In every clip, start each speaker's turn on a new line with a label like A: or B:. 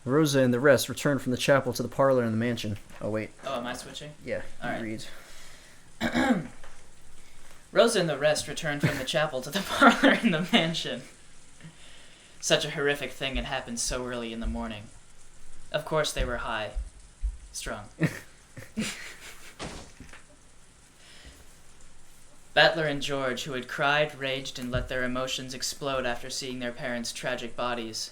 A: Rosa and the rest returned from the chapel to the parlor in the mansion. Oh, wait.
B: Oh, am I switching?
A: Yeah,
B: All
A: read.
B: Rosa and the rest returned from the chapel to the parlor in the mansion. Such a horrific thing had happened so early in the morning. Of course they were high. Strung. Battler and George, who had cried, raged, and let their emotions explode after seeing their parents' tragic bodies,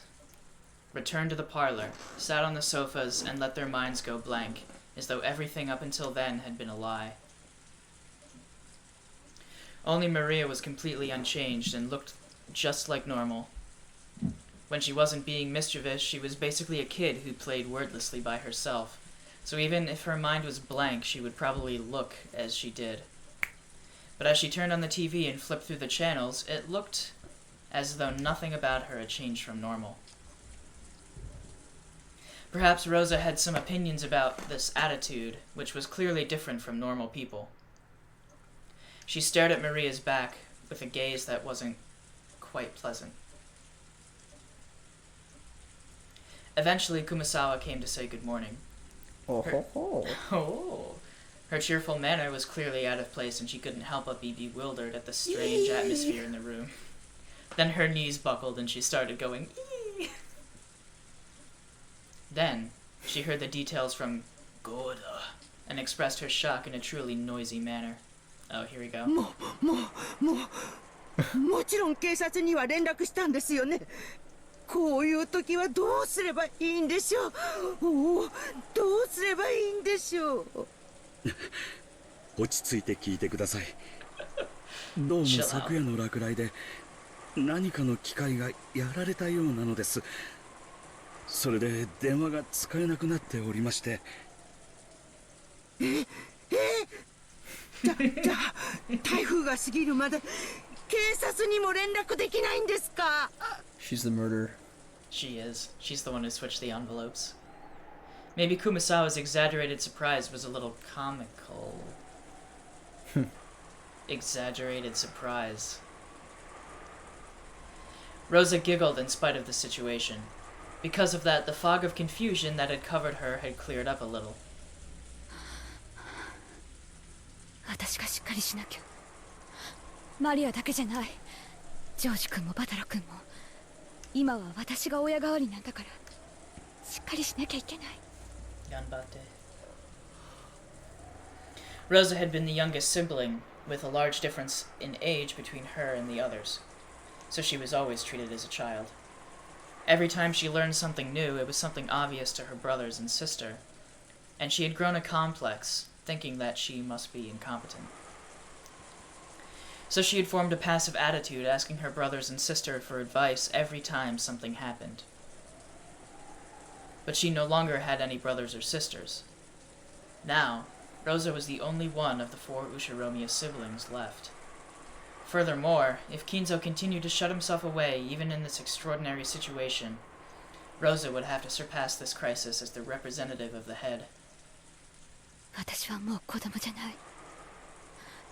B: returned to the parlor, sat on the sofas, and let their minds go blank, as though everything up until then had been a lie. Only Maria was completely unchanged and looked just like normal. When she wasn't being mischievous, she was basically a kid who played wordlessly by herself, so even if her mind was blank, she would probably look as she did. But as she turned on the TV and flipped through the channels, it looked as though nothing about her had changed from normal. Perhaps Rosa had some opinions about this attitude, which was clearly different from normal people. She stared at Maria's back with a gaze that wasn't quite pleasant. Eventually, Kumasawa came to say good morning. Her cheerful manner was clearly out of place, and she couldn't help but be bewildered at the strange atmosphere in the room. Then her knees buckled, and she started going, ee. Then, she heard the details from Goda, and expressed her shock in a truly noisy manner. Oh, here we go.
C: もちろん警察には連絡したんですよね。こういう時はどうすればいいんでしょう。おお、どうすればいいんでしょう。
D: 落ち着いて聞いてください。どうも昨夜の落雷で何かの機械がやられたようなのです。それで電話が使えなくなっておりまして。
C: じゃあ台風が過ぎるまで警察にも連絡できないんですか。
A: She's the murderer.
B: She is. She's the one who switched the envelopes. Maybe Kumasawa's exaggerated surprise was a little comical. Exaggerated surprise. Rosa giggled in spite of the situation. Because of that, the fog of confusion that had covered her had cleared up a little.
E: 私がしっかりしなきゃ。マリアだけじゃない。ジョージ君もバタラ君も。今は私が親代わりなんだから。しっかりしなきゃいけない。
B: Ganbatte. Rosa had been the youngest sibling, with a large difference in age between her and the others, so she was always treated as a child. Every time she learned something new, it was something obvious to her brothers and sister, and she had grown a complex, thinking that she must be incompetent. So she had formed a passive attitude, asking her brothers and sister for advice every time something happened. But she no longer had any brothers or sisters. Now, Rosa was the only one of the 4 Ushiromiya siblings left. Furthermore, if Kinzo continued to shut himself away even in this extraordinary situation, Rosa would have to surpass this crisis as the representative of the head.
E: 私はもう子供じゃない。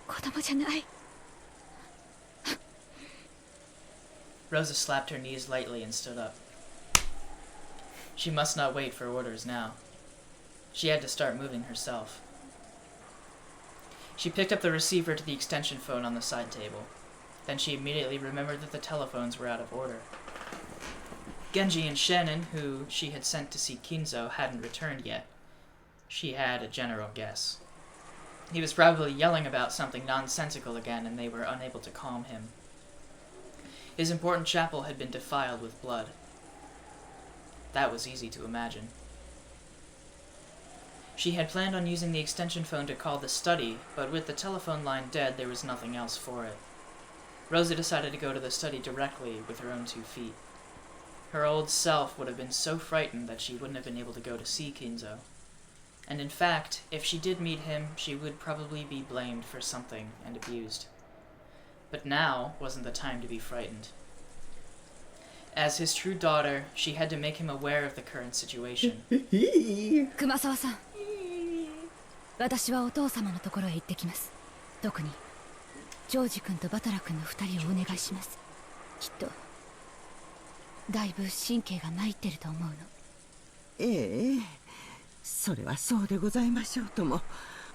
E: 子供じゃない。
B: Rosa slapped her knees lightly and stood up. She must not wait for orders now. She had to start moving herself. She picked up the receiver to the extension phone on the side table. Then she immediately remembered that the telephones were out of order. Genji and Shannon, who she had sent to see Kinzo, hadn't returned yet. She had a general guess. He was probably yelling about something nonsensical again, and they were unable to calm him. His important chapel had been defiled with blood. That was easy to imagine. She had planned on using the extension phone to call the study, but with the telephone line dead, there was nothing else for it. Rosa decided to go to the study directly with her own 2 feet. Her old self would have been so frightened that she wouldn't have been able to go to see Kinzo. And in fact, if she did meet him, she would probably be blamed for something and abused. But now wasn't the time to be frightened. As his true daughter, she had to make him aware of the current situation.
E: 熊沢さん。私はお父様のところへ行ってきます。特にジョージ君とバタラ君の2人をお願いします。きっとだいぶ神経が参ってると思うの。
C: ええ、それはそうでございましょうとも。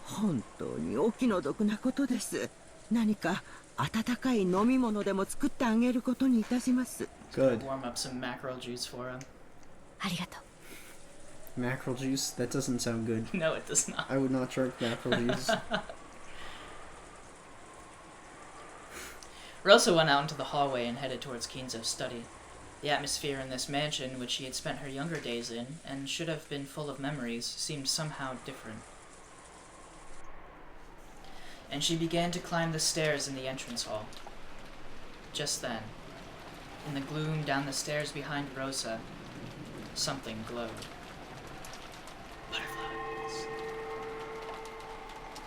C: 本当にお気の毒なことです。何か温かい飲み物でも作ってあげることにいたします。
A: Good.
B: Warm up some mackerel juice for him.
E: ありがとう。
A: Mackerel juice? That doesn't sound good.
B: No, it does not.
A: I would not drink mackerel juice.
B: Rosa went out into the hallway and headed towards Kinzo's study. The atmosphere in this mansion, which she had spent her younger days in, and should have been full of memories, seemed somehow different. And she began to climb the stairs in the entrance hall. Just then, in the gloom down the stairs behind Rosa, something glowed. Butterflies.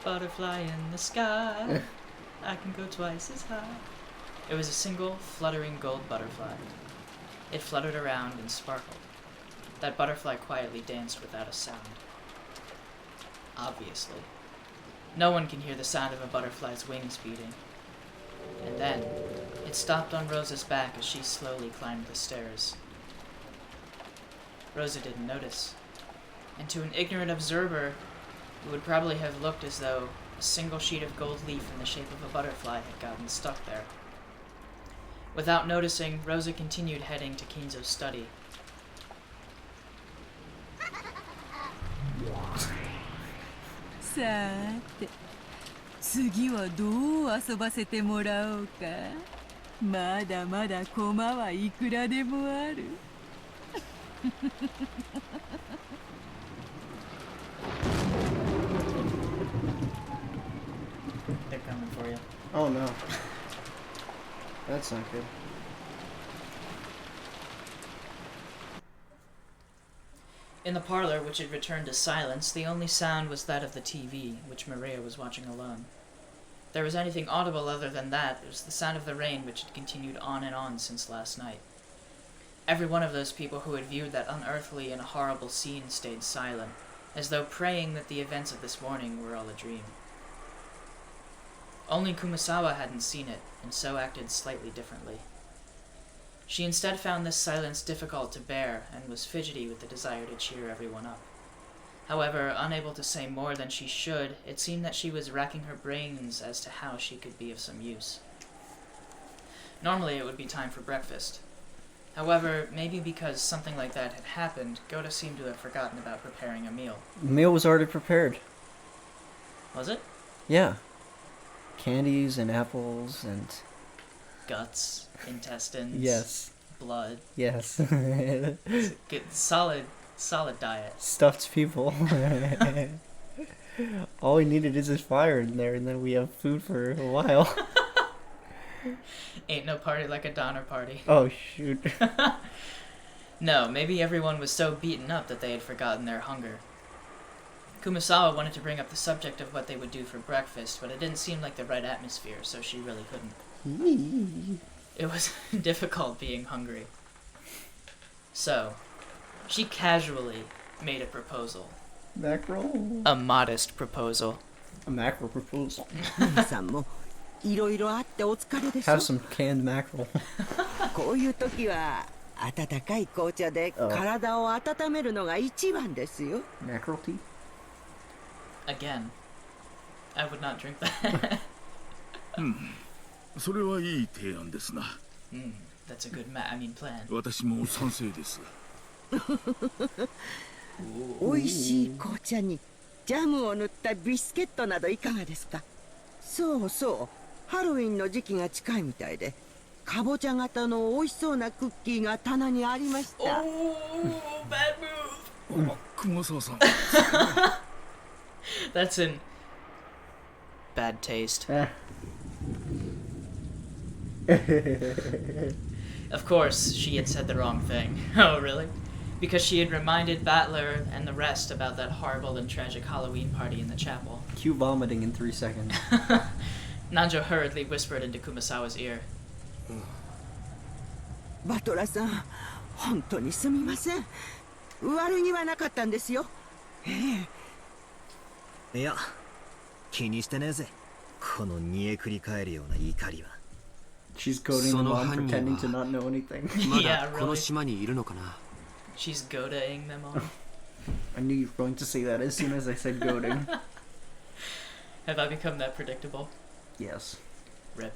B: Butterfly in the sky. I can go twice as high. It was a single, fluttering gold butterfly. It fluttered around and sparkled. That butterfly quietly danced without a sound. Obviously. No one can hear the sound of a butterfly's wings beating. And then, it stopped on Rosa's back as she slowly climbed the stairs. Rosa didn't notice. And to an ignorant observer, it would probably have looked as though a single sheet of gold leaf in the shape of a butterfly had gotten stuck there. Without noticing, Rosa continued heading to Kinzo's study.
F: さーて、次はどう遊ばせてもらおうか。まだまだ駒はいくらでもある。
B: They're coming for you.
A: Oh no. That's not good.
B: In the parlor, which had returned to silence, the only sound was that of the TV, which Maria was watching alone. If there was anything audible other than that, it was the sound of the rain, which had continued on and on since last night. Every one of those people who had viewed that unearthly and horrible scene stayed silent, as though praying that the events of this morning were all a dream. Only Kumasawa hadn't seen it, and so acted slightly differently. She instead found this silence difficult to bear, and was fidgety with the desire to cheer everyone up. However, unable to say more than she should, it seemed that she was racking her brains as to how she could be of some use. Normally it would be time for breakfast. However, maybe because something like that had happened, Gh0sts seemed to have forgotten about preparing a meal.
A: The meal was already prepared.
B: Was it?
A: Yeah. Candies and apples and...
B: Guts, intestines,
A: Yes.
B: blood.
A: Yes.
B: It's a good, solid diet.
A: Stuffed people. All we needed is this fire in there, and then we have food for a while.
B: Ain't no party like a Donner Party.
A: Oh, shoot.
B: No, maybe everyone was so beaten up that they had forgotten their hunger. Kumasawa wanted to bring up the subject of what they would do for breakfast, but it didn't seem like the right atmosphere, so she really couldn't. It was difficult being hungry. So, she casually made a proposal.
A: Mackerel?
B: A modest proposal.
A: A mackerel proposal.
C: 皆さんもいろいろあってお疲れでしょ。
A: Have some canned mackerel.
C: こういう時は温かい紅茶で体を温めるのが一番ですよ。
A: Mackerel tea?
B: Again, I would not drink that.
G: それはいい提案ですな。
B: That's a good plan.
G: 私も賛成です。
C: 美味しい紅茶にジャムを塗ったビスケットなどいかがですか。そうそう、ハロウィンの時期が近いみたいで、かぼちゃ型の美味しそうなクッキーが棚にありました。
B: Oh, bad move.
G: 熊沢さん。
B: That's in bad taste. Of course, she had said the wrong thing. Oh, really? Because she had reminded Battler and the rest about that horrible and tragic Halloween party in the chapel.
A: Cue vomiting in 3 seconds.
B: Nanjo hurriedly whispered into Kumasawa's ear.
C: バトラさん、本当にすみません。悪気はなかったんですよ。
H: いや、気にしてねえぜ。この煮えくり返るような怒りは。
A: She's goading them on, pretending to not know anything.
H: まだこの島にいるのかな。
B: She's Gh0sts-ing them all.
A: I knew you were going to say that as soon as I said goading.
B: Have I become that predictable?
A: Yes.
B: Rip.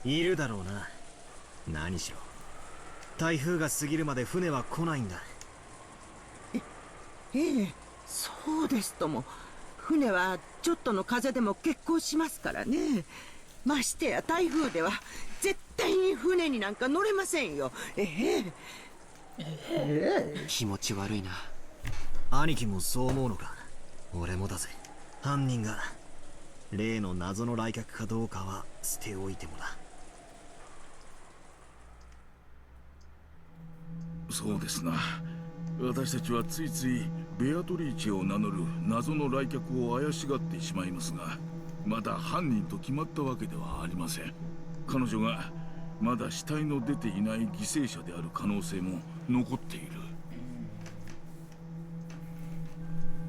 H: いるだろうな。何しろ台風が過ぎるまで船は来ないんだ。
C: ええ、そうですとも。船はちょっとの風でも欠航しますからね。ましてや台風では絶対に船になんか乗れませんよ。
I: 気持ち悪いな。
H: 兄貴もそう思うのか。俺もだぜ。犯人が例の謎の来客かどうかは捨ておいてもだ。
G: そうですな。私たちはついついベアトリーチェを名乗る謎の来客を怪しがってしまいますが、まだ犯人と決まったわけではありません。彼女がまだ死体の出ていない犠牲者である可能性も残っている。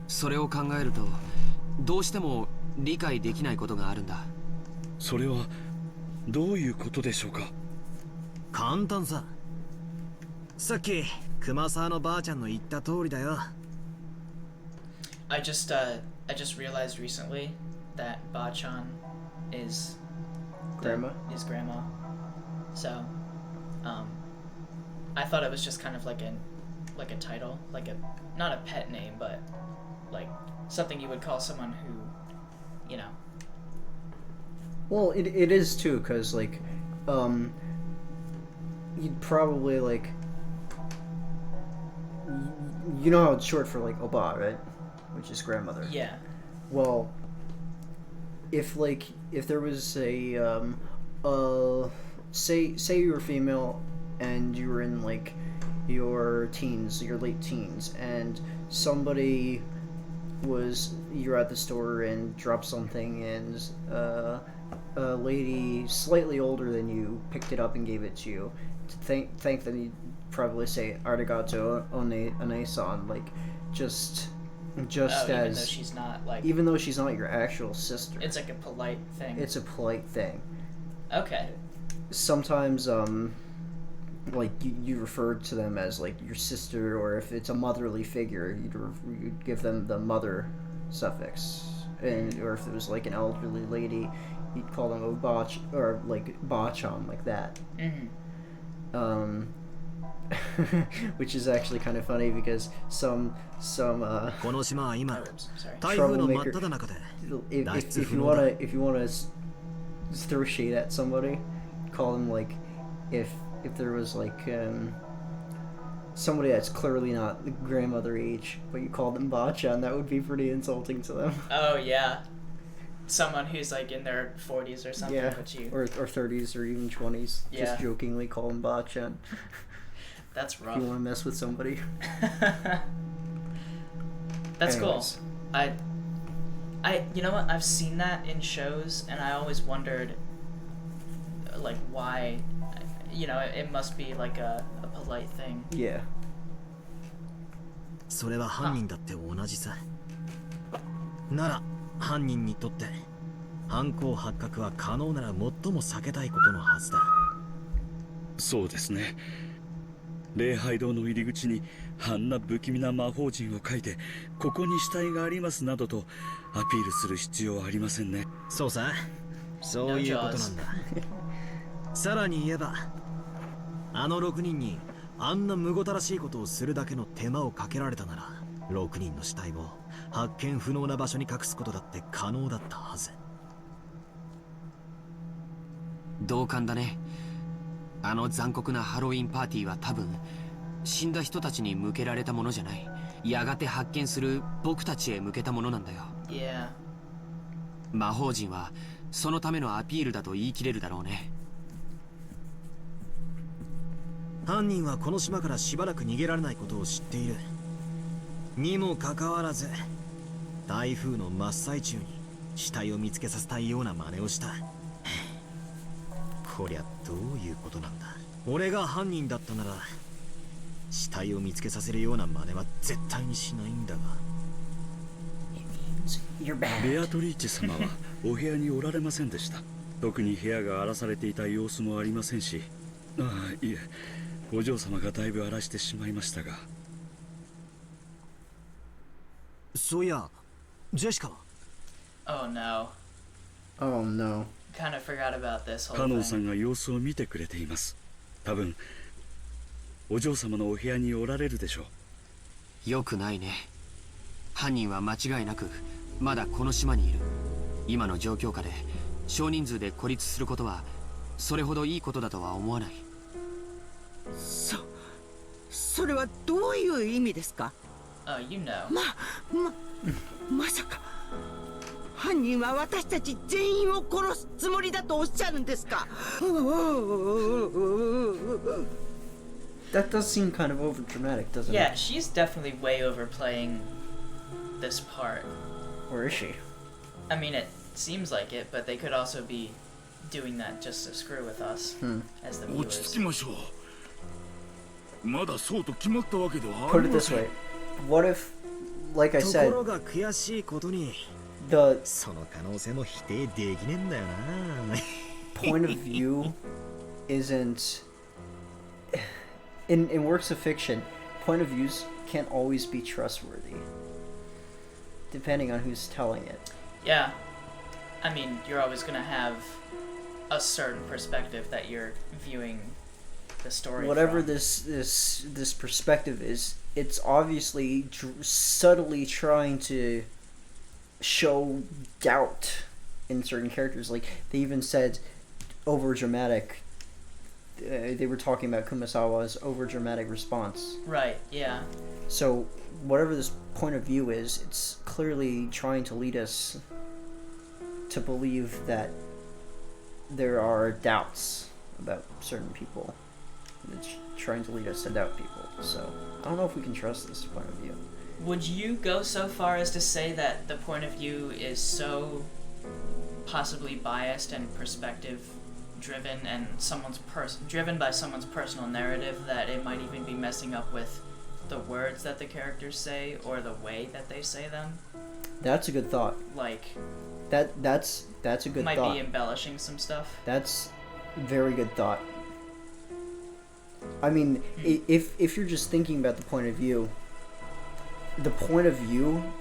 I: それを考えるとどうしても理解できないことがあるんだ。
D: それはどういうことでしょうか。
H: 簡単さ。さっき熊沢のばあちゃんの言った通りだよ。
B: I just realized recently that Bachan is
A: Grandma?
B: Is grandma. So, I thought it was just kind of like a title, like a not a pet name, but like something you would call someone who, you know.
A: Well, it is too, cause like, you'd probably like, you know how it's short for like Oba, right? Which is grandmother.
B: Yeah.
A: Well, if there was a say you were female and you were in like your teens, your late teens, and you're at the store and dropped something, and a lady slightly older than you picked it up and gave it to you. To thank them, you'd probably say "arigato one-san," like just
B: even though she's not like.
A: Even though she's not your actual sister.
B: It's like a polite thing.
A: It's a polite thing.
B: Okay.
A: Sometimes, like you refer to them as like your sister, or if it's a motherly figure, you'd give them the mother suffix, or if it was like an elderly lady, you'd call them a bach or like bachan, like that. Which is actually kind of funny because some
H: この島は今
B: Sorry.
H: 台風の真っ只中で
A: if you wanna throw shade at somebody, call them like if there was like somebody that's clearly not the grandmother age, but you call them bachan, that would be pretty insulting to them.
B: Oh yeah. Someone who's like in their 40s or something,
A: Yeah,
B: but you.
A: or 30s or even 20s.
B: Yeah.
A: Just jokingly call them bachan.
B: That's
A: If
B: rough.
A: you want to mess with somebody.
B: That's
A: Anyways.
B: cool. You know what? I've seen that in shows, and I always wondered, like, why. You know, it must be like a polite thing.
A: Yeah.
H: それは犯人だって同じさ。なら犯人にとって犯行発覚は可能なら最も避けたいことのはずだ。
D: そうですね。礼拝堂の入り口にあんな不気味な魔法陣を書いて、ここに死体がありますなどとアピールする必要はありませんね。
H: そうさ、そういうことなんだ。さらに言えば、あの6人にあんなむごたらしいことをするだけの手間をかけられたなら、6人の死体を発見不能な場所に隠すことだって可能だったはず。
I: 同感だね。あの残酷なハロウィンパーティーは多分死んだ人たちに向けられたものじゃない。やがて発見する僕たちへ向けたものなんだよ。
B: Yeah.
I: 魔法陣はそのためのアピールだと言い切れるだろうね。
H: 犯人はこの島からしばらく逃げられないことを知っている。にもかかわらず台風の真っ最中に死体を見つけさせたいような真似をした。こりゃどういうことなんだ。俺が犯人だったなら死体を見つけさせるような真似は絶対にしないんだが。
D: ベアトリーチェ様はお部屋におられませんでした。特に部屋が荒らされていた様子もありませんし、いえ、お嬢様がだいぶ荒らしてしまいましたが。
H: そういや、ジェシカは
B: Oh no.
A: Oh no.
B: Kind of forgot about this
D: カ
B: whole
D: ノンさ
B: thing.
D: んが様子を見てくれています。多分お嬢様のお部屋におられるでしょう。
I: よくないね。犯人は間違いなくまだこの島にいる。今の状況下で少人数で孤立することはそれほどいいことだとは思わない。
C: それはどういう意味ですか？
B: Oh, you know.
C: まさか犯人は私たち全員を殺すつもりだとおっしゃるんですか？
A: That does seem kind of overdramatic, doesn't
B: Yeah,
A: it?
B: she's definitely way overplaying this part.
A: Or is she?
B: I mean, it seems like it, but they could also be doing that just to screw with us as the
G: 落ち着
B: viewers.
G: きましょう。まだそうと決まったわけではあ
A: Put
G: り
A: it
G: ま
A: this
G: せん。
A: way. What if, like I
H: と
A: said,
H: ころが悔しいことに
A: the
H: その可能性も否定できねえんだよな。
A: point of view isn't... In works of fiction, point of views can't always be trustworthy, depending on who's telling it.
B: Yeah. I mean, you're always gonna have a certain perspective that you're viewing the story
A: Whatever
B: from.
A: this perspective is, it's obviously subtly trying to show doubt in certain characters. Like, they even said over-dramatic. They were talking about Kumasawa's over-dramatic response.
B: Right, yeah.
A: So, whatever this point of view is, it's clearly trying to lead us to believe that there are doubts about certain people. It's trying to lead us to doubt people. So, I don't know if we can trust this point of view.
B: Would you go so far as to say that the point of view is so possibly biased and perspective driven and driven by someone's personal narrative that it might even be messing up with the words that the characters say or the way that they say them?
A: That's a good thought.
B: Like,
A: That's a good
B: might
A: thought.
B: be embellishing some stuff.
A: That's very good thought. I mean, if you're just thinking about the point of view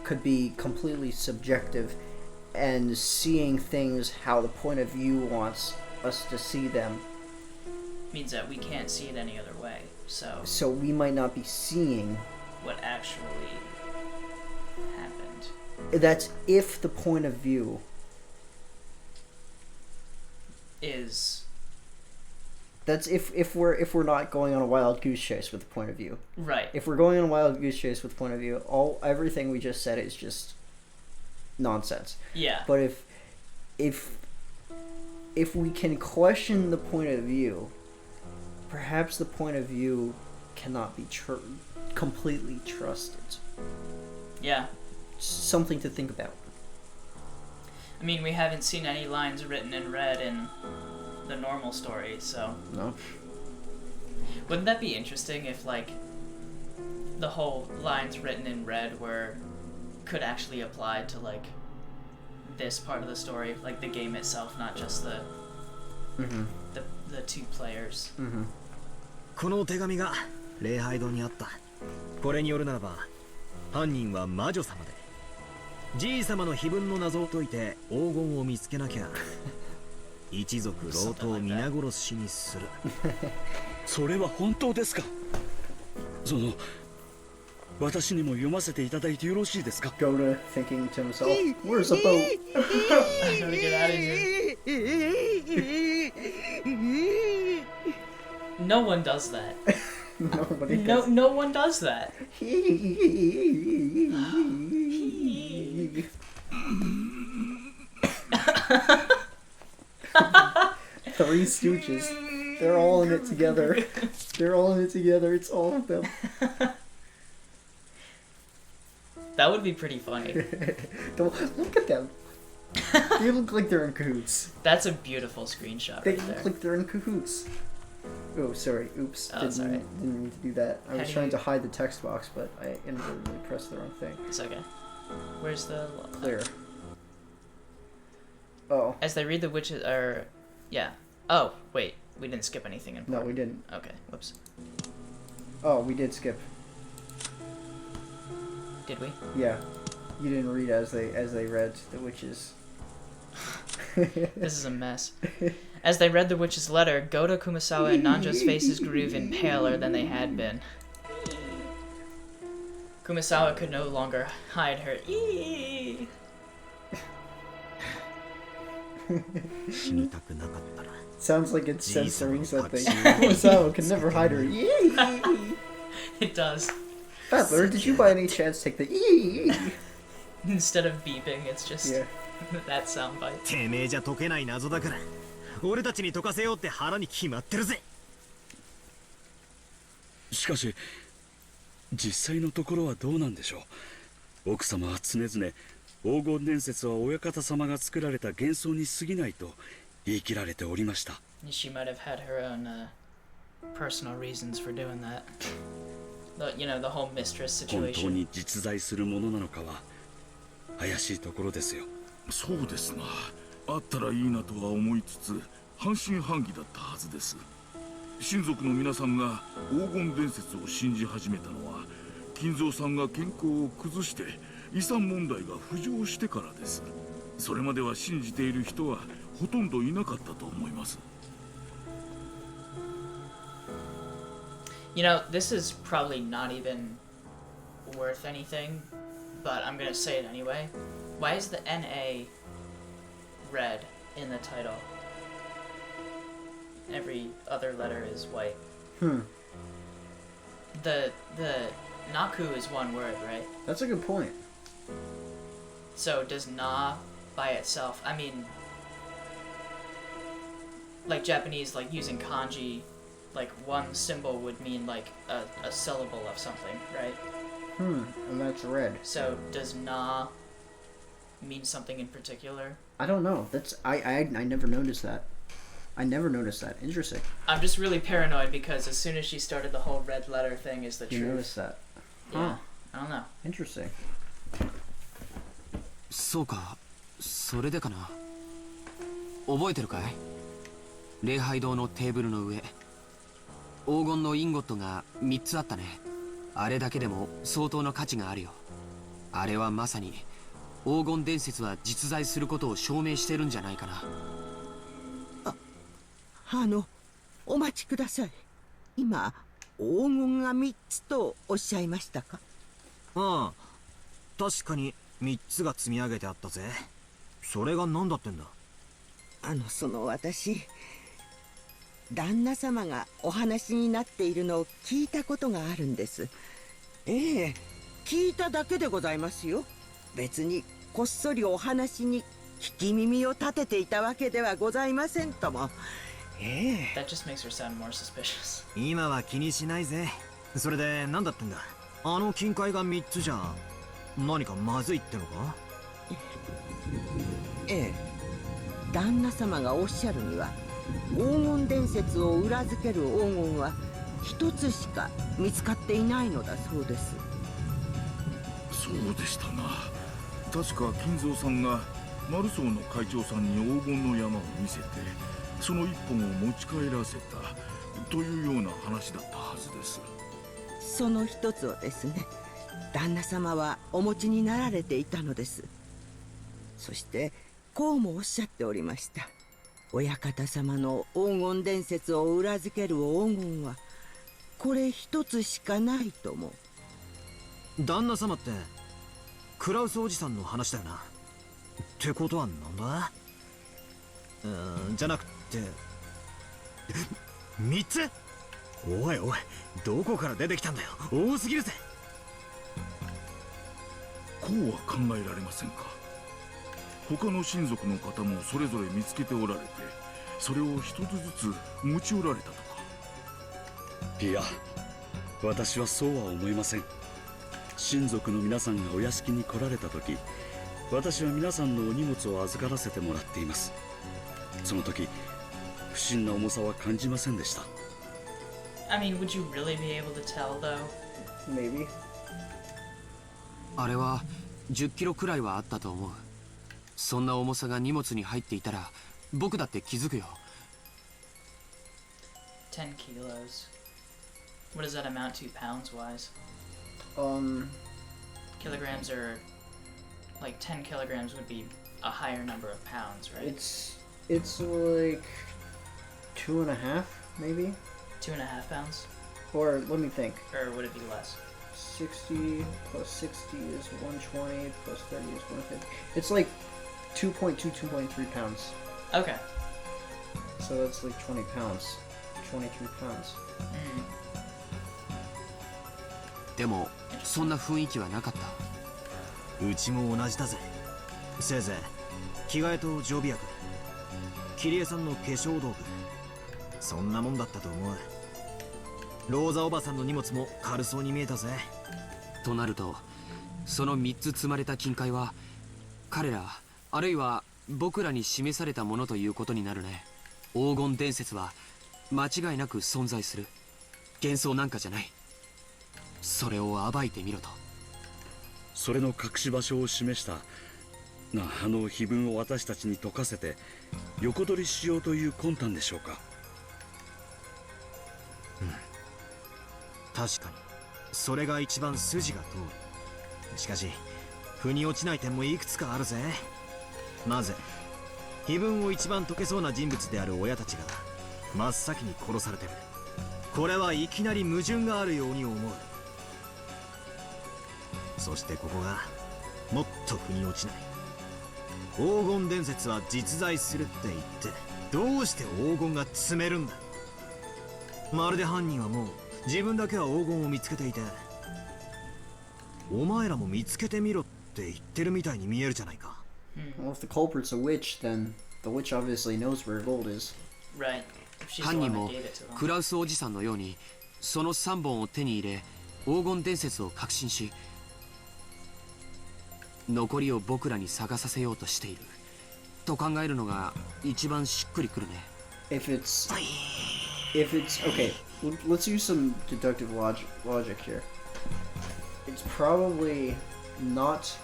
A: could be completely subjective, and seeing things how the point of view wants us to see them.
B: Means that we can't see it any other way.
A: So we might not be seeing.
B: What actually happened.
A: That's if the point of view
B: Is
A: That's if we're not going on a wild goose chase with the point of view.
B: right.
A: If we're going on a wild goose chase with point of view, everything we just said is just nonsense.
B: Yeah.
A: But if we can question the point of view, perhaps the point of view cannot be completely trusted.
B: Yeah.
A: Something to think about.
B: I mean, we haven't seen any lines written in red in the normal story, so...
A: No?
B: Wouldn't that be interesting if, like, the whole lines written in red could actually apply to, like, this part of the story, like the game itself, not just the two players.
H: この手紙が礼拝堂にあった。これによるならば、犯人は魔女様で、じい様の碑文の謎を解いて黄金を見つけなきゃ、一族老頭を皆殺しにする。
D: それは本当ですか？私にも読ませていただいてよろしいですか？
A: Gh0sts thinking to himself, "Where's the boat?"
B: I gotta get out of here. No one does that.
A: Nobody does.
B: No one does that.
A: Three Stooges. They're all in it together. They're all in it together. It's all of them.
B: That would be pretty funny.
A: Look at them. They look like they're in cahoots.
B: That's a beautiful screenshot
A: They
B: right
A: look
B: there.
A: like they're in cahoots. Oh, sorry. Oops.
B: Oh,
A: didn't
B: sorry.
A: mean to do that. I
B: How
A: was
B: do
A: trying
B: you-
A: to hide the text box, but I inadvertently pressed the wrong thing.
B: It's okay. Where's the...
A: Clear. Oh.
B: As they read the witches... yeah. Oh, wait. We didn't skip anything
A: No,
B: important.
A: we didn't.
B: Okay, whoops.
A: Oh, we did skip.
B: Did we?
A: Yeah. You didn't read as they read the witches.
B: This is a mess. As they read the witch's letter, Goto, Kumasawa, and Nanjo's faces grew even paler than they had been. Kumasawa could no longer hide her eee.
A: Sounds like it's censoring something. Kumasawa can never hide her eee.
B: It does.
A: Butler, did you by any chance take the eee?
B: Instead of beeping, it's just that soundbite.
H: てめえじゃ解けない謎だから俺たちに解かせようって腹に決まってるぜ。
D: しかし実際のところはどうなんでしょう。奥様は常々黄金伝説は親方様が作られた幻想に過ぎないと言い切られておりました。
B: She might have had her own personal reasons for doing that. You know, the whole mistress
D: 本当
B: situation.
D: に実在するものなのかは怪しいところですよ。
G: そうですな。あったらいいなとは思いつつ半信半疑だったはずです。親族の皆さんが黄金伝説を信じ始めたのは金蔵さんが健康を崩して遺産問題が浮上してからです。それまでは信じている人はほとんどいなかったと思います。
B: You know, this is probably not even worth anything, but I'm gonna say it anyway. Why is the NA red in the title? Every other letter is white. The Naku is one word, right?
A: That's a good point.
B: So does Na by itself, I mean, like Japanese, like using kanji, like one symbol would mean like a syllable of something, right?
A: And that's red.
B: So does Na mean something in particular?
A: I don't know. That's I never noticed that. I never noticed that. Interesting.
B: I'm just really paranoid because as soon as she started the whole red letter thing is the
A: You
B: truth.
A: noticed that.
B: Yeah. I don't know.
A: Interesting.
I: そうか、それでかな。覚えてるかい？礼拝堂のテーブルの上、黄金のインゴットが3つあったね。あれだけでも相当の価値があるよ。あれはまさに黄金伝説は実在することを証明してるんじゃないかな。
C: お待ちください。今黄金が3つとおっしゃいましたか？
H: ああ、確かに3つが積み上げてあったぜ。それが何だってんだ？
C: その私、旦那様がお話になっているのを聞いたことがあるんです。ええ、聞いただけでございますよ。別にこっそりお話に聞き耳を立てていたわけではございませんとも。
B: That just makes her sound more suspicious.
H: 今は気にしないぜ。それで何だってんだ？あの金塊が3つじゃ何かまずいってのか？
C: ええ、旦那様がおっしゃるには黄金伝説を裏付ける黄金は一つしか見つかっていないのだそうです。
G: そうでしたな。確か金蔵さんがマルソーの会長さんに黄金の山を見せてその一本を持ち帰らせたというような話だったはずです。
C: その一つをですね、旦那様はお持ちになられていたのです。そしてこうもおっしゃっておりました。親方様の黄金伝説を裏付ける黄金はこれ一つしかないとも。
H: 旦那様ってクラウスおじさんの話だよな。ってことはなんだ？じゃなくて3つ？おいおい、どこから出てきたんだよ。多すぎるぜ。
G: こうは考えられませんか？他の親族の方もそれぞれ見つけておられてそれを一つずつ持ち寄られたとか。
D: いや、私はそうは思いません。親族の皆さんがお屋敷に来られた時、私は皆さんのお荷物を預からせてもらっています。その時不審な重さは感じませんでした。
B: I mean, would you really be able to tell though?
A: Maybe.
I: あれは10キロくらいはあったと思う。そんな重さが荷物に入っていたら僕だって気づくよ。
B: 10 kilos. What does that amount to pounds wise?
A: Um,
B: Kilograms are like 10 kilograms would be a higher number of pounds, right?
A: It's like 2.5, maybe?
B: 2.5 pounds?
A: Or let me think.
B: Or would it be less?
A: 60 plus 60 is 120 plus 30 is 150. It's like 2.3 pounds.
B: Okay.
A: So that's like 20 pounds. 23 pounds.
I: でもそんな雰囲気はなかった。
H: うちも同じだぜ。せいぜい着替えと常備薬、桐江さんの化粧道具、そんなもんだったと思う。ローザおばさんの荷物も軽そうに見えたぜ。
I: となるとその3つ積まれた金塊は彼らあるいは僕らに示されたものということになるね。黄金伝説は間違いなく存在する。幻想なんかじゃない。それを暴いてみろと。
D: それの隠し場所を示したあの碑文を私たちに解かせて横取りしようという魂胆でしょうか。
H: 確かにそれが一番筋が通る。しかし腑に落ちない点もいくつかあるぜ。まず碑文を一番解けそうな人物である親たちが真っ先に殺されてる。これはいきなり矛盾があるように思う。そしてここがもっと腑に落ちない。黄金伝説は実在するって言ってどうして黄金が積めるんだ。まるで犯人はもう自分だけは黄金を見つけていて、お前らも見つけてみろって言ってるみたいに見えるじゃないか。
A: Well, if the culprit's a witch, then the witch obviously knows where gold is.
B: Right. If she's the
I: 犯
B: one
I: 人
B: that
I: も
B: gave it to them.
I: クラウスおじさんのようにその3本を手に入れ黄金伝説を確信し残りを僕らに探させようとしていると考えるのが一番しっくりくるね。
A: If it's okay, let's use some deductive logic here. It's probably not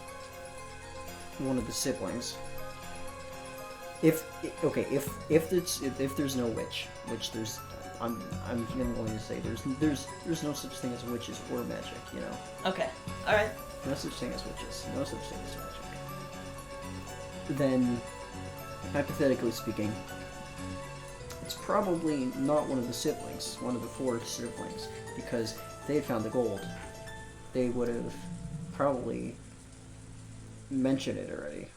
A: one of the siblings. If there's no witch, which there's, I'm going to say there's no such thing as witches or magic, you know.
B: Okay. All right.
A: No such thing as witches. No such thing as magic. Then, hypothetically speaking, it's probably not one of the siblings, one of the 4 siblings, because if they had found the gold, they would have probably mentioned it already.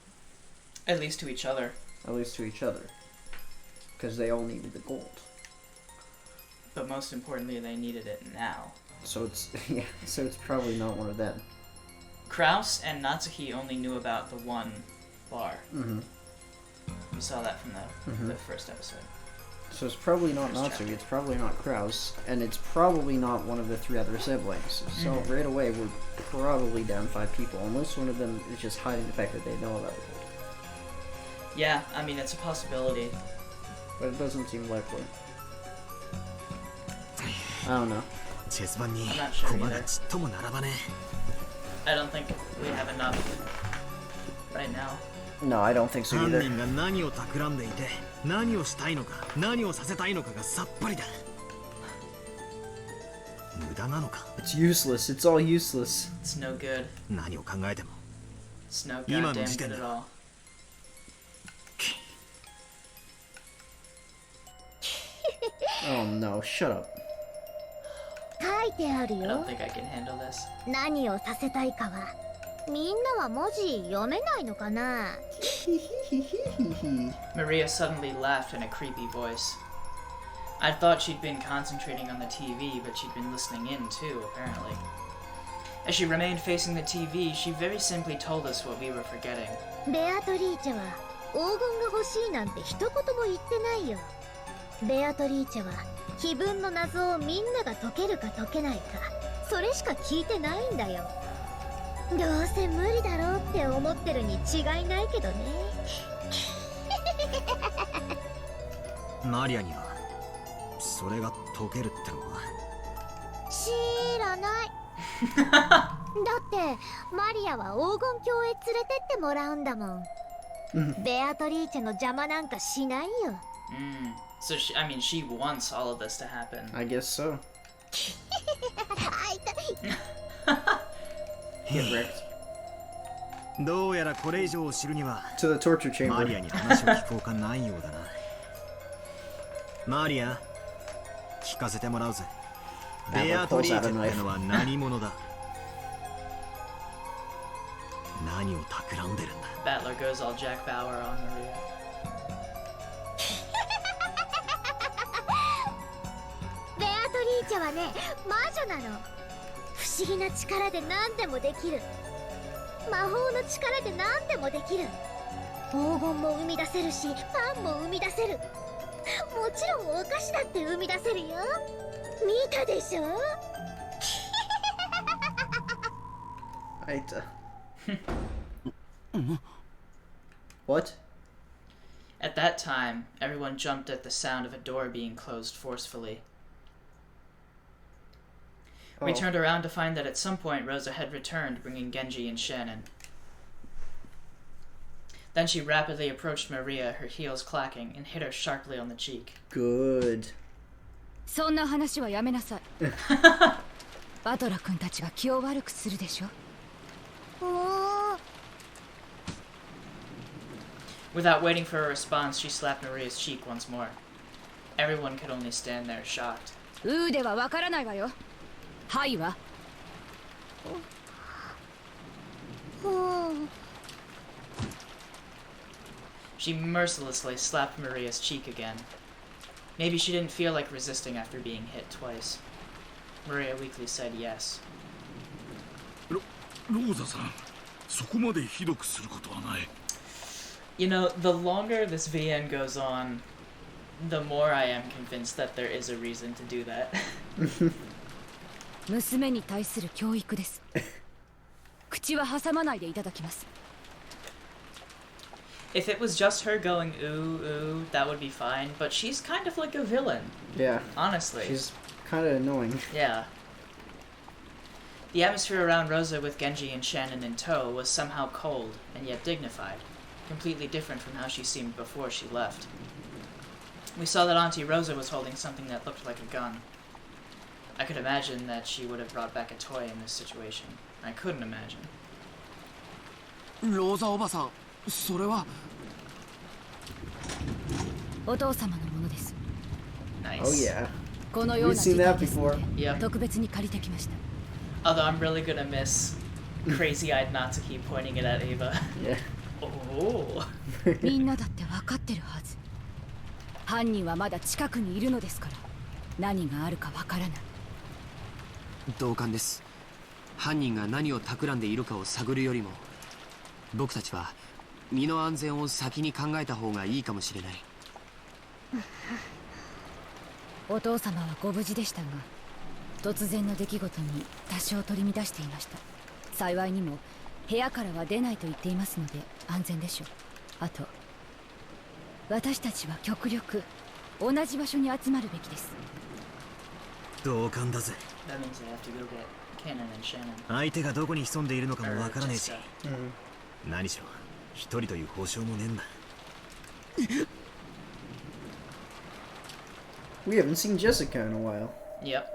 B: At least to each other.
A: At least to each other. Because they all needed the gold.
B: But most importantly, they needed it now.
A: So it's, yeah, so it's probably not one of them.
B: Kraus and Natsuki only knew about the one bar.
A: Mm-hmm.
B: We saw that from the first episode.
A: So it's probably not
B: First
A: Natsuki,
B: chapter.
A: it's probably not Kraus, and it's probably not one of the 3 other siblings. So right away, we're probably down 5 people, unless one of them is just hiding the fact that they know about the gold.
B: Yeah, I mean, it's a possibility.
A: But it doesn't seem likely. I don't know.
H: チェス盤に
B: I'm not sure
H: 駒が
B: either.
H: ちっとも並ばね
B: I don't think we have enough right now.
A: No, I don't think
H: え。
A: so
H: 犯
A: either.
H: 人が何を企んでいて何をしたいのか何をさせたいのかがさっぱりだ。無駄なのか。
A: It's useless, it's all useless.
B: It's no good.
H: 何を考えても
B: It's no
H: 今の
B: goddamn
H: 時点
B: good
H: で
B: at all.
A: Oh no, shut up.
J: 書いてある
B: I
J: よ
B: don't。think I can handle this.
J: 何をさせたいかは。みんなは文字読めないのかな。
B: Maria suddenly laughed in a creepy voice. I thought she'd been concentrating on the TV, but she'd been listening in too, apparently. As she remained facing the TV, she very simply told us what we were forgetting.
J: ベアトリーチェは黄金が欲しいなんて一言も言ってないよ。ベアトリーチェは碑文の謎をみんなが解けるか解けないか、それしか聞いてないんだよ。どうせ無理だろうって思ってるに違いないけどね。
H: マリアにはそれが解けるってのか。
J: 知らない。だってマリアは黄金鏡へ連れてってもらうんだもん。ベアトリーチェの邪魔なんかしないよ。
B: So, I mean, she wants all of this to happen.
A: I guess so.
J: あ、痛い。
A: Get wrecked.
H: どうやらこれ以上を知るには
A: To the torture
H: マリア
A: chamber.
H: に話を聞こうかないようだな。マリア、聞かせてもらうぜ。ベアトリーチェってのは何者だ？何を企んでるんだ？
B: Battler goes all Jack Bauer on Maria.
J: ベアトリーチェはね、魔女なの。不思議な力で何でもできる。魔法の力で何でもできる。黄金も生み出せるし、パンも生み出せる。もちろんお菓子だって生み出せるよ。見たでしょ？What?
B: At that time, everyone jumped at the sound of a door being closed forcefully. We turned around to find that at some point Rosa had returned, bringing Genji and Shannon. Then she rapidly approached Maria, her heels clacking, and hit her sharply on the cheek.
A: Good.
E: そんな話はやめなさい。バトラ君たちが気を悪くするでしょ。
B: Without waiting for a response, she slapped Maria's cheek once more. Everyone could only stand there, shocked.
E: ではわからないわよ。はいわ。
B: She mercilessly slapped Maria's cheek again. Maybe she didn't feel like resisting after being hit twice. Maria weakly said yes.
G: ローザさん、そこまでひどくすることはない。
B: You know, the longer this VN goes on, the more I am convinced that there is a reason to do that.
E: 娘に対する教育です。口は挟まないでいただきます。
B: If it was just her going ooh ooh, that would be fine, but she's kind of like a villain.
A: Yeah.
B: Honestly.
A: She's kind of annoying.
B: Yeah. The atmosphere around Rosa with Genji and Shannon in tow was somehow cold and yet dignified, completely different from how she seemed before she left. We saw that Auntie Rosa was holding something that looked like a gun. I could imagine that she would have brought back a toy in this situation. I couldn't imagine.
I: ローザおばさん、それは
E: お父様のものです。
B: Nice.
A: Oh yeah.
E: このよう
A: We've
E: な
A: seen
E: 事態
A: that
E: ですの
A: before.
E: で
B: Yep.
E: 特別に借りてきました。
B: Although I'm really gonna miss crazy-eyed Natsuki pointing it at Ava.
A: Yeah.
B: Oh.
E: みんなだって分かってるはず。犯人はまだ近くにいるのですから、何があるか分からない。
I: 同感です。犯人が何を企んでいるかを探るよりも、僕たちは身の安全を先に考えた方がいいかもしれない。
E: お父様はご無事でしたが、突然の出来事に多少取り乱していました。幸いにも部屋からは出ないと言っていますので安全でしょう。あと、私たちは極力同じ場所に集まるべきです。
H: 同感だぜ。
B: That means they have to go get Cannon and Shannon.
H: 相手がどこに潜んでいるのかも
B: Or
H: わからねえし、
B: Jessica.
H: 何しろ一人という保証もねえんだ。
A: We haven't seen Jessica in a while.
B: Yep.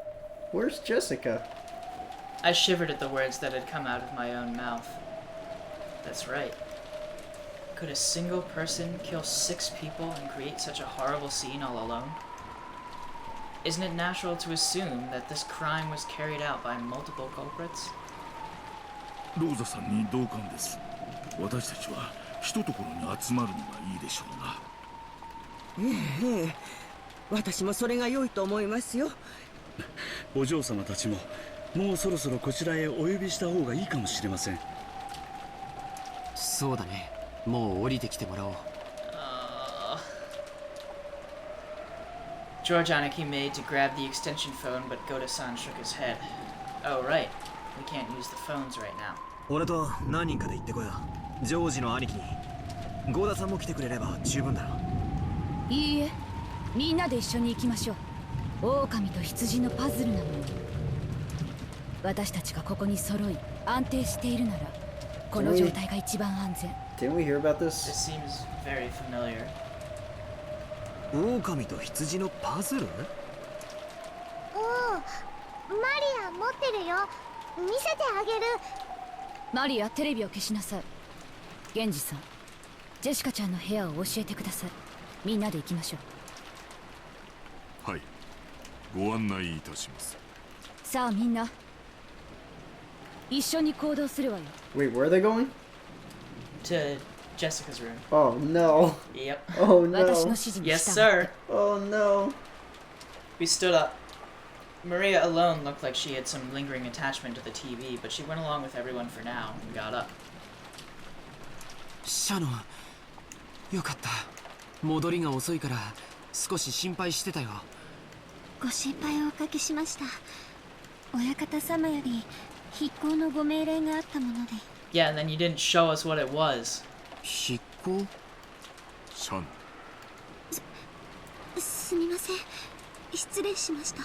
A: Where's Jessica?
B: I shivered at the words that had come out of my own mouth. That's right. Could a single person kill 6 people and create such a horrible scene all alone? Isn't it natural to assume that this crime was carried out by multiple culprits?
G: ローザさんに同感です。私たちは一ところに集まるのがいいでしょうな。
C: ええ、私もそれが良いと思いますよ。
D: お嬢様たちももうそろそろこちらへお呼びした方がいいかもしれません。
I: そうだね。もう降りてきてもらおう。
B: George Aniki made to grab the extension phone, but Gh0sts shook his head. Oh, right. We can't use the phones right now.
H: 俺と何人かで行ってこよう。ジョージの兄貴に。ゴーダさんも来てくれれば十分だろう。
E: いいえ、みんなで一緒に行きましょう。狼と羊のパズルなのに。私たちがここに揃い安定しているなら、この状態が一番安全。
A: Didn't we hear about
B: This
A: this?
B: seems very familiar.
H: 狼と羊のパズル？
J: マリア持ってるよ。見せてあげる。
E: マリア、テレビを消しなさい。源氏さん、ジェシカちゃんの部屋を教えてください。みんなで行きましょ
G: う。はい、ご案内いたします。
E: さあみんな、一緒に行動するわよ。
A: Wait, where are they going?
B: To Jessica's room.
A: Oh no.
B: Yep.
A: Oh no.
B: Yes, sir.
A: Oh no.
B: We stood up. Maria alone looked like she had some lingering attachment to the TV, but she went along with everyone for now and got up.
I: シャノン、よかった。戻りが遅いから少し心配してたよ。
J: ご心配をおかけしました。親方様より筆行のご命令があったもので。
B: Yeah, and then you didn't show us what it was.
I: 筆行？
G: シャン。
J: すみません。失礼しました。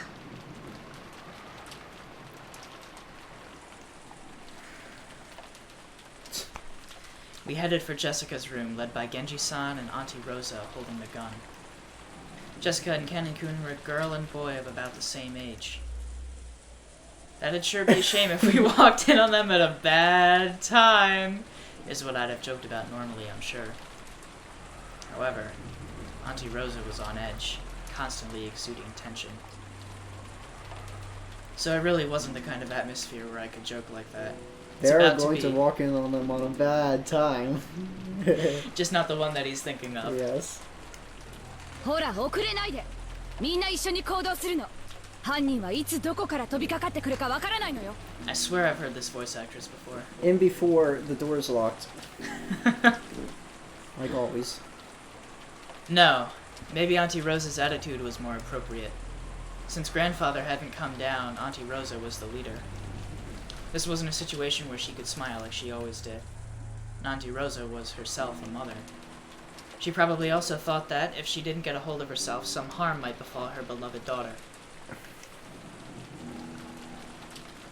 B: We headed for Jessica's room, led by Genji-san and Auntie Rosa holding the gun. Jessica and Ken-kun were a girl and boy of about the same age. That'd sure be a shame if we walked in on them at a bad time, is what I'd have joked about normally, I'm sure. However, Auntie Rosa was on edge, constantly exuding tension. So it really wasn't the kind of atmosphere where I could joke like that.
A: They're going to walk in on them on a bad time.
B: Just not the one that he's thinking of.
A: Yes.
E: ほら、遅れないで。みんな一緒に行動するの。犯人はいつどこから飛びかかってくるかわからないのよ。
B: I swear I've heard this voice actress before.
A: In before the door's locked. Like always.
B: No. Maybe Auntie Rosa's attitude was more appropriate. Since grandfather hadn't come down, Auntie Rosa was the leader. This wasn't a situation where she could smile like she always did. Auntie Rosa was herself a mother. She probably also thought that, if she didn't get a hold of herself, some harm might befall her beloved daughter.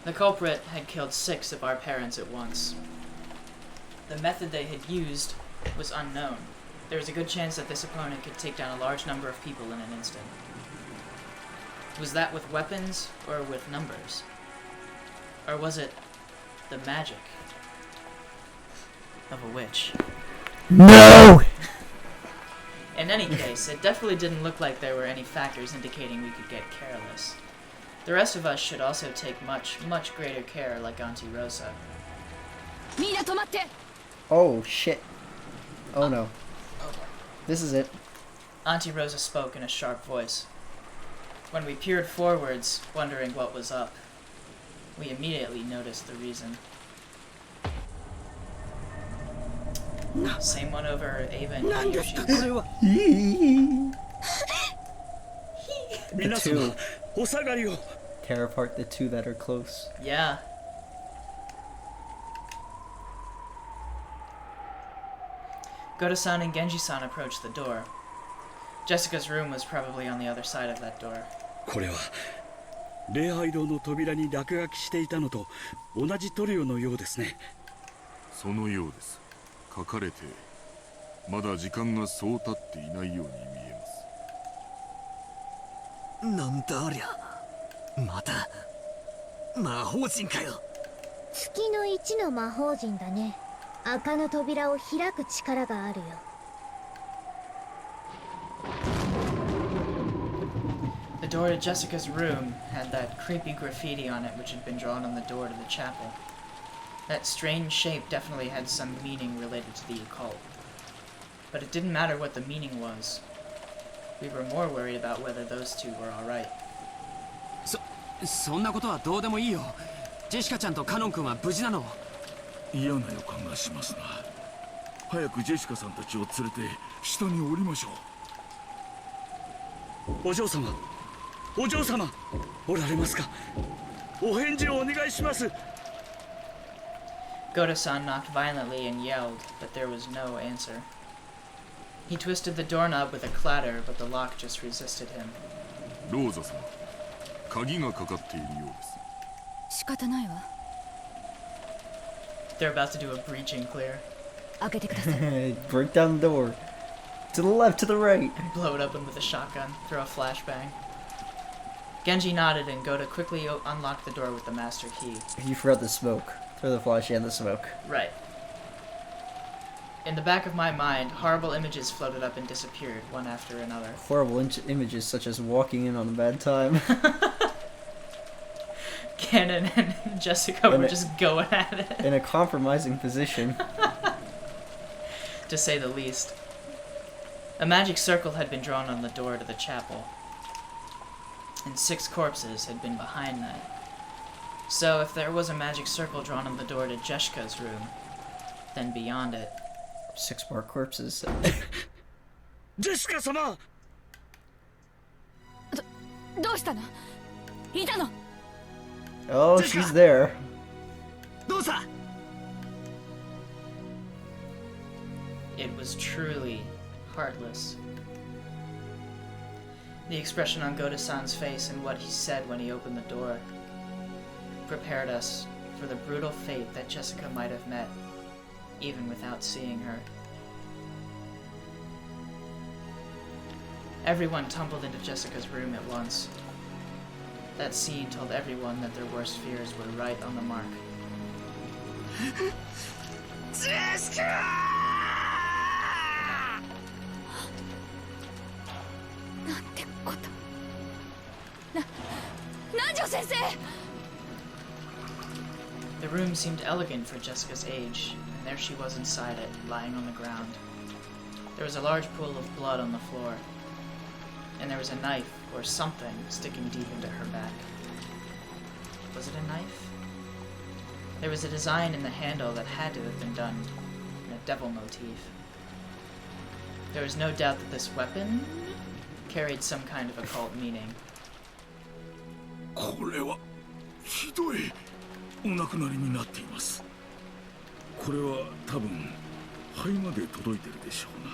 B: The culprit had killed 6 of our parents at once. The method they had used was unknown. There was a good chance that this opponent could take down a large number of people in an instant. Was that with weapons, or with numbers? Or was it the magic of a witch?
A: No!
B: In any case, it definitely didn't look like there were any factors indicating we could get careless. The rest of us should also take much, much greater care like Auntie Rosa.
A: Oh shit. Oh no. This is it.
B: Auntie Rosa spoke in a sharp voice. When we peered forwards, wondering what was up, we immediately noticed the reason. Same one over Ava and Yoshi's.
A: The two. Tear apart the two that are close.
B: Yeah. Gh0sts and Genji-san approached the door. Jessica's room was probably on the other side of that door.
D: これは礼拝堂の扉に落書きしていたのと同じ塗料のようですね。
G: そのようです。書かれてまだ時間がそう経っていないように見えます。
H: なんだありゃ。また魔法陣かよ。
J: 月の1の魔法陣だね。赤の扉を開く力があるよ。
B: The door to Jessica's room had that creepy graffiti on it which had been drawn on the door to the chapel. That strange shape definitely had some meaning related to the occult. But it didn't matter what the meaning was. We were more worried about whether those two were alright.
I: そんなことはどうでもいいよ。ジェシカちゃんとカノン君は無事なの？
G: 嫌な予感がしますな。早くジェシカさんたちを連れて下に降りましょ
D: う。お嬢様、お嬢様、おられますか？お返事をお願いします。
B: Gh0sts knocked violently and yelled, but there was no answer. He twisted the doorknob with a clatter, but the lock just resisted him.
G: ローザ様、鍵がかかっているようです。
E: 仕方ないわ。
B: They're about to do a breaching clear.
E: 開けてください。
A: Break down the door. To the left, to the right.
B: Blow it open with a shotgun. Throw a flashbang. Genji nodded and Gh0sts quickly unlocked the door with the master key.
A: You forgot the smoke. Throw the flash and the smoke.
B: Right. In the back of my mind, horrible images floated up and disappeared, one after another.
A: Horrible images such as walking in on a bad time.
B: Cannon and Jessica were just going at it.
A: In a compromising position.
B: To say the least. A magic circle had been drawn on the door to the chapel, and 6 corpses had been behind that. So if there was a magic circle drawn on the door to Jessica's room, then beyond it...
A: 6 more corpses.
D: Jessica 様!
E: どうしたの？いたの？
A: Oh, she's there.
H: どうした？
B: It was truly heartless. The expression on Gh0sts' face and what he said when he opened the door prepared us for the brutal fate that Jessica might have met, even without seeing her. Everyone tumbled into Jessica's room at once. That scene told everyone that their worst fears were right on the mark.
H: Jessica!
E: なんてこと。南條先生!
B: The room seemed elegant for Jessica's age, and there she was inside it, lying on the ground. There was a large pool of blood on the floor, and there was a knife or something sticking deep into her back. Was it a knife? There was a design in the handle that had to have been done in a devil motif. There was no doubt that this weapon carried some kind of occult meaning.
G: これはひどいお亡くなりになっています。これは多分肺まで届いてるでしょうな。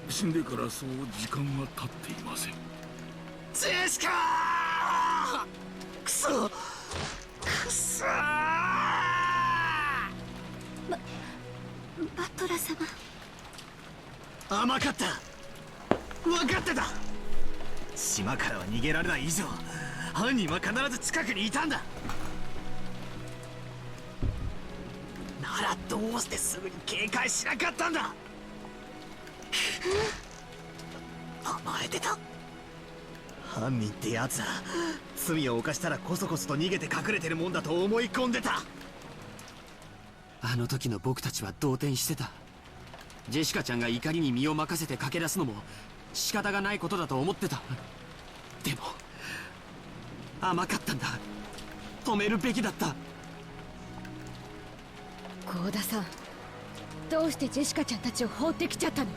G: 死んでからそう時間は経っていません。
H: ジェシカー！くそ！くそー！
E: バトラ様。
H: 甘かった。分かってた。島からは逃げられない以上、犯人は必ず近くにいたんだ。ならどうしてすぐに警戒しなかったんだ。甘えてた。犯人ってやつは罪を犯したらこそこそと逃げて隠れてるもんだと思い込んでた。
I: あの時の僕たちは動転してた。ジェシカちゃんが怒りに身を任せて駆け出すのも仕方がないことだと思ってた。でも甘かったんだ。止めるべきだった。
E: 幸田さん、どうしてジェシカちゃんたちを放ってきちゃったの？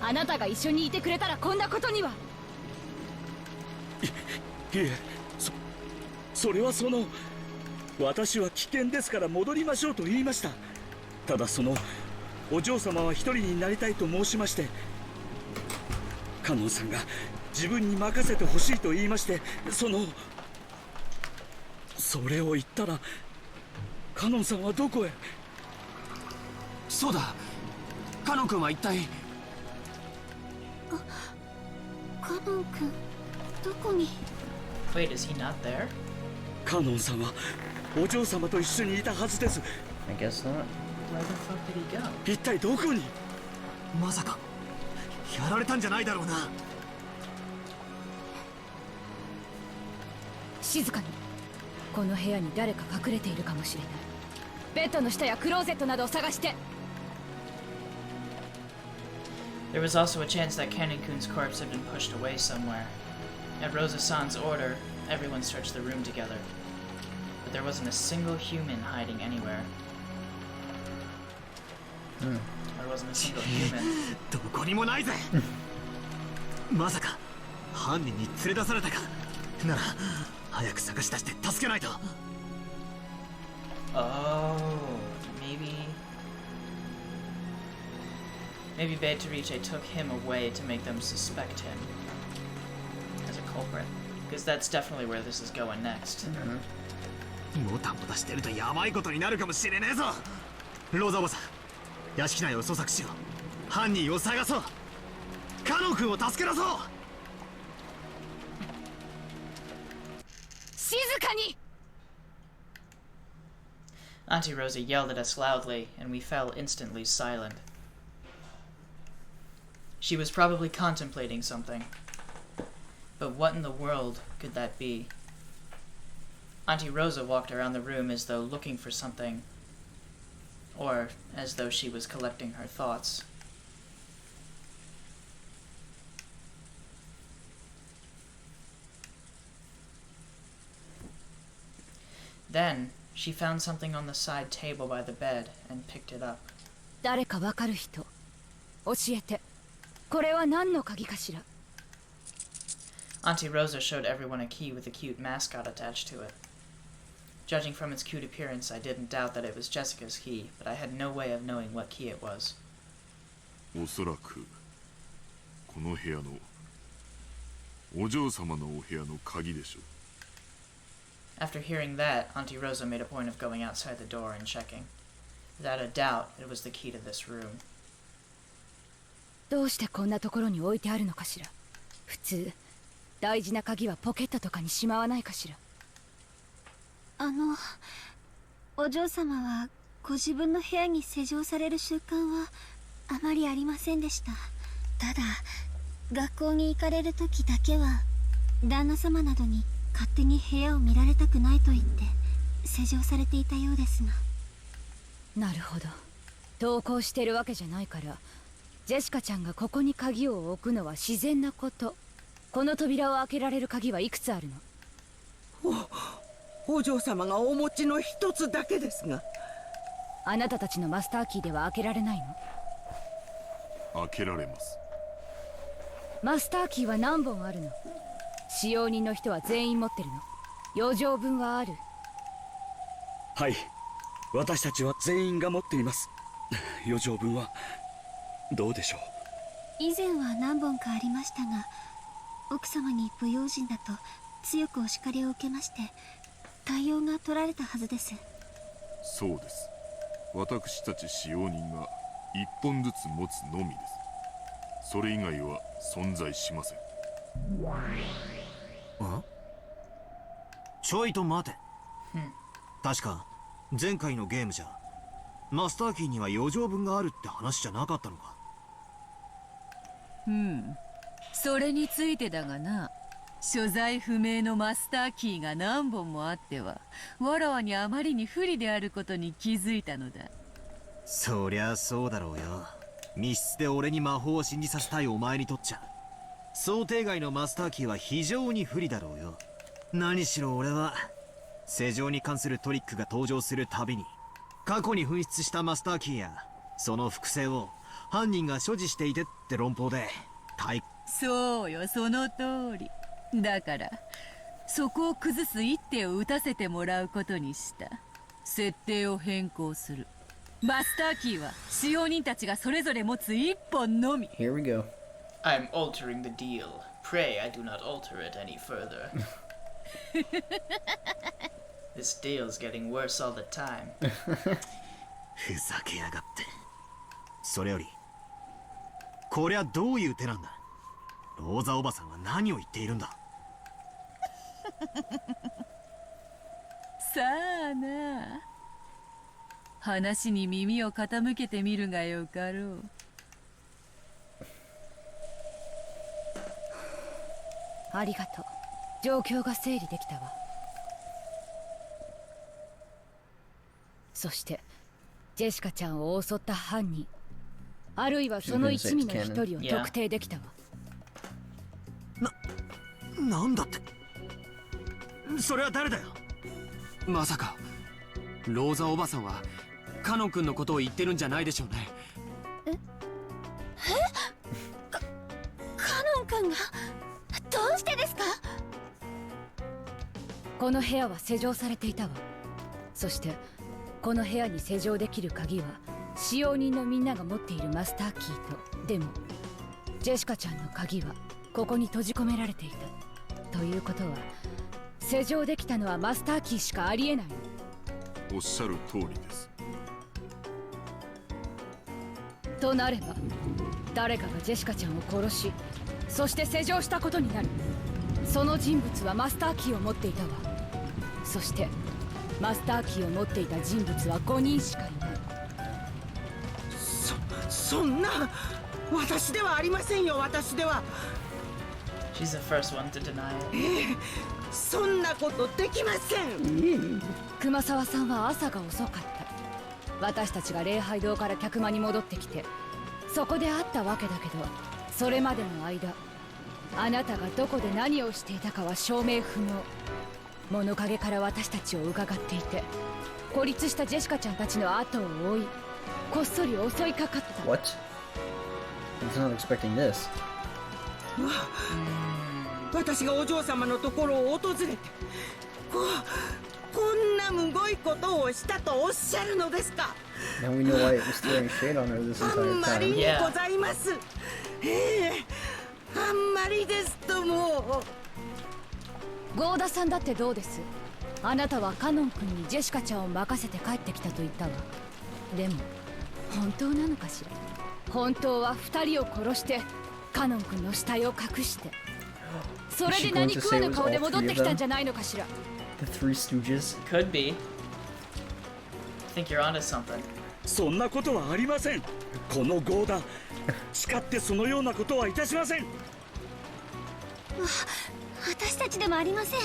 E: あなたが一緒にいてくれたらこんなことには。
D: いえ、それは私は危険ですから戻りましょうと言いました。ただお嬢様は一人になりたいと申しまして、カノンさんが自分に任せてほしいと言いまして、それを言ったらカノンさんはどこへ？
I: そうだ、カノン君は一体。
E: カノン君、どこに？
B: Wait, is he not there?
D: カノンさんはお嬢様と一緒にいたはずです。
A: I guess not.
B: Where the fuck did he go?
D: 一体どこに？
H: まさかやられたんじゃないだろうな。
E: 静かに。この部屋に誰か隠れているかもしれない。ベッドの下やクローゼットなどを探して。
B: There was also a chance that Cannon-kun's corpse had been pushed away somewhere. At Rosa-san's order, everyone searched the room together. But there wasn't a single human hiding anywhere. There wasn't a single human.
H: どこにもないぜ。まさか犯人に連れ出されたか。なら早く探し出して助けないと。
B: Oh, maybe Beatrice took him away to make them suspect him as a culprit, because that's definitely where this is going next.
H: もたもたしてるとやばいことになるかもしれねえぞ。ローザおばさん、屋敷内を捜索しよう。犯人を探そう。カノン君を助け出そう。
E: 静かに。
B: Auntie Rosa yelled at us loudly, and we fell instantly silent. She was probably contemplating something. But what in the world could that be? Auntie Rosa walked around the room as though looking for something, or as though she was collecting her thoughts. Then, she found something on the side table by the bed and picked it up.
E: 誰かわかる人教えて。これは何の鍵かしら。
B: Auntie Rosa showed everyone a key with a cute mascot attached to it. Judging from its cute appearance, I didn't doubt that it was Jessica's key, but I had no way of knowing what key it was.
G: おそらくこの部屋のお嬢様のお部屋の鍵でしょう。
B: After hearing that, Auntie Rosa made a point of going outside the door and checking. Without a doubt, it was the key to this room.
E: どうしてこんなところに置いてあるのかしら。普通大事な鍵はポケットとかにしまわないかしら。
K: お嬢様はご自分の部屋に施錠される習慣はあまりありませんでした。ただ学校に行かれる時だけは旦那様などに勝手に部屋を見られたくないと言って施錠されていたようですが。
E: なるほど。登校してるわけじゃないから、ジェシカちゃんがここに鍵を置くのは自然なこと。この扉を開けられる鍵はいくつあるの？
C: お嬢様がお持ちの一つだけですが。
E: あなたたちのマスターキーでは開けられないの？
G: 開けられます。
E: マスターキーは何本あるの？使用人の人は全員持ってるの？余剰分はある？
D: はい、私たちは全員が持っています。余剰分はどうでしょう。
K: 以前は何本かありましたが、奥様に不用心だと強くお叱りを受けまして、対応が取られたはずです。
G: そうです。私たち使用人が一本ずつ持つのみです。それ以外は存在しません。
H: ちょいと待て。確か前回のゲームじゃマスターキーには余剰分があるって話じゃなかったのか。
F: それについてだがな、所在不明のマスターキーが何本もあってはわらわにあまりに不利であることに気づいたのだ。
H: そりゃそうだろうよ。密室で俺に魔法を信じさせたいお前にとっちゃ想定外のマスターキーは非常に不利だろうよ。何しろ俺は施錠に関するトリックが登場するたびに過去に紛失したマスターキーやその複製を犯人が所持していてって論法で
F: そうよ、その通りだから、そこを崩す一手を打たせてもらうことにした。設定を変更する。マスターキーは使用人たちがそれぞれ持つ一本のみ。
A: Here we go.
B: I'm altering the deal. Pray I do not alter it any further. This deal's getting worse all the time.
H: ふざけやがって。それよりこりゃどういう手なんだ。ローザおばさんは何を言っているんだ。
F: さあな、話に耳を傾けてみるがよかろう。
E: ありがとう。状況が整理できたわ。そしてジェシカちゃんを襲った犯人、あるいはその一味の一人を特定できたわ。
H: なんだって。それは誰だよ。
I: まさかローザおばさんはカノン君のことを言ってるんじゃないでしょうね。
K: カノン君がどうしてですか？
E: この部屋は施錠されていたわ。そしてこの部屋に施錠できる鍵は使用人のみんなが持っているマスターキーと、でもジェシカちゃんの鍵はここに閉じ込められていた。ということは施錠できたのはマスターキーしかありえないの。
G: おっしゃる通りです。
E: となれば誰かがジェシカちゃんを殺し、そして施錠したことになる。その人物はマスターキーを持っていたわ。そしてマスターキーを持っていた人物は5人しかいない。
C: そんな。私ではありませんよ、私では。
B: She's the first one to deny it.
C: そんなことできません。
E: 熊沢さんは朝が遅かった。私たちが礼拝堂から客間に戻ってきて、そこで会ったわけだけど、それまでの間あなたがどこで何をしていたかは証明不能。物陰から私たちを伺っていて、孤立したジェシカちゃんたちの後を追い、こっそり襲いかかった。
A: What? I was not expecting this.
C: 私がお嬢様のところを訪れて、こんなむごいことをしたとおっしゃるのですか。
A: Now we know why it was throwing shade on her this
C: あん
A: entire
C: まり
A: time.
C: にございます。あんまりですともう。
E: ゴーダさんだってどうです？あなたはカノン君にジェシカちゃんを任せて帰ってきたと言ったわ。でも本当なのかしら。本当は2人を殺してカノン君の死体を隠して、それで何食わぬ顔で戻ってきたんじゃないのかしら。
A: The Three Stooges.
B: Could be. I think you're onto something.
D: そんなことはありません。このゴーダ誓ってそのようなことはいたしません。
K: 私たちでもありません。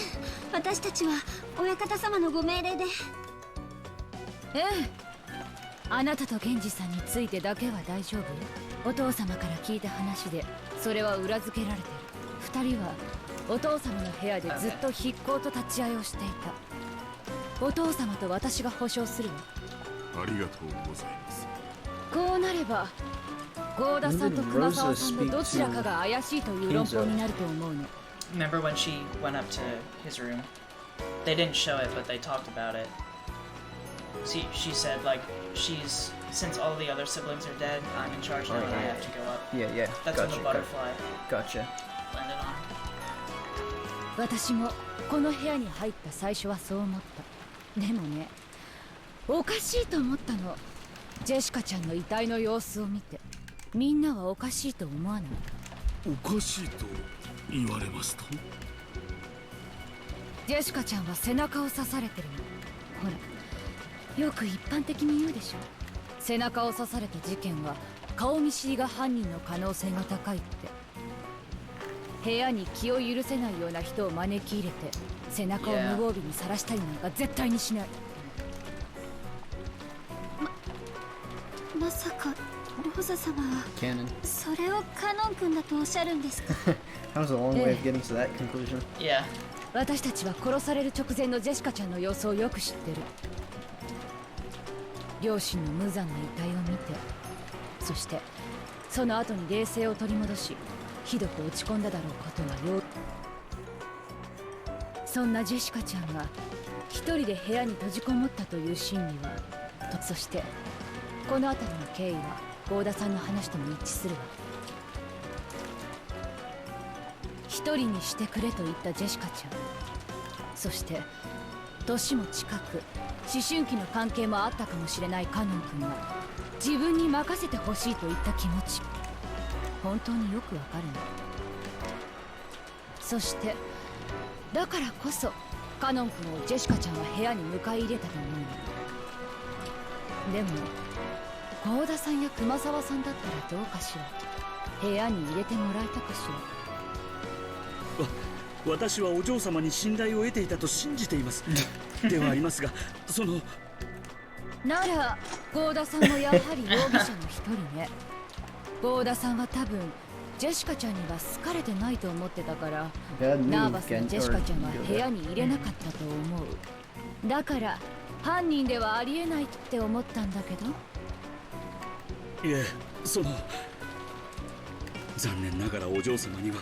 K: 私たちは親方様のご命令で。
E: ええ、あなたと源氏さんについてだけは大丈夫。お父様から聞いた話でそれは裏付けられてる。2人はお父様の部屋でずっと筆行と立ち会いをしていた。お父様と私が保証するわ。
G: ありがとうございます。
E: こうなればゴーダさんと熊沢さんのどちらかが怪しいという論法になると思うの。
B: Remember when she went up to his room? They didn't show it, but they talked about it. She said, like, since all the other siblings are dead, I'm in charge now and I have to go up.
A: Yeah, yeah.
B: That's
A: Gotcha.
B: when the butterfly
A: Gotcha.
B: landed on.
E: 私もこの部屋に入った最初はそう思った。でもね、おかしいと思ったの。ジェシカちゃんの遺体の様子を見て、みんなはおかしいと思わない？
G: おかしいと言われますと？
E: ジェシカちゃんは背中を刺されてるの。ほら、よく一般的に言うでしょ。背中を刺された事件は顔見知りが犯人の可能性が高いって。部屋に気を許せないような人を招き入れて背中を無防備にさらしたりなんか絶対にしない。
K: まさかローザ様は
A: Canon.
K: それをカノン君だとおっしゃるんですか？
A: That was a long way of getting to that conclusion.
B: Yeah.
E: 私たちは殺される直前のジェシカちゃんの様子をよく知ってる。両親の無残な遺体を見て、そしてその後に冷静を取り戻し、ひどく落ち込んだだろうことはよ。そんなジェシカちゃんが一人で部屋に閉じこもったという真理は、そしてこの辺りの経緯は郷田さんの話とも一致するわ。一人にしてくれと言ったジェシカちゃん、そして年も近く思春期の関係もあったかもしれないカノン君が自分に任せてほしいと言った気持ち、本当によくわかるの。そしてだからこそカノン君をジェシカちゃんは部屋に迎え入れたと思うの。でも郷田さんや熊沢さんだったらどうかしら。部屋に入れてもらえたかしら。
D: 私はお嬢様に信頼を得ていたと信じていますではありますが、その
E: なら郷田さんもやはり容疑者の一人ね。郷田さんは多分ジェシカちゃんには好かれてないと思ってたから、ナーバスなジェシカちゃんは部屋に入れなかったと思う。だから犯人ではありえないって思ったんだけど。
D: いえ、その残念ながらお嬢様には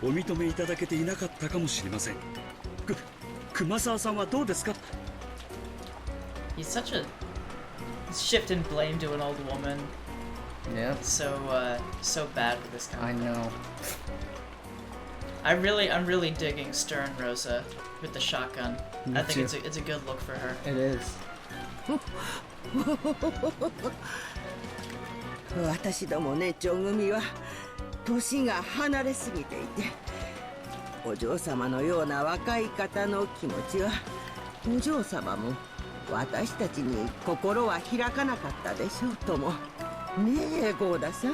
D: お認めいただけていなかったかもしれません。熊沢さんはどうですか？
B: He's such a shifting blame to an old woman.
A: Yeah.
B: So bad for this kind of
A: I know.
B: I'm really digging Stern Rosa with the shotgun.
A: Me
B: I think
A: too.
B: it's a good look for her.
A: It is.
C: 私どもねちょ組は年が離れすぎていて、お嬢様のような若い方の気持ちはお嬢様も私たちに心は開かなかったでしょうともねえ郷田さん。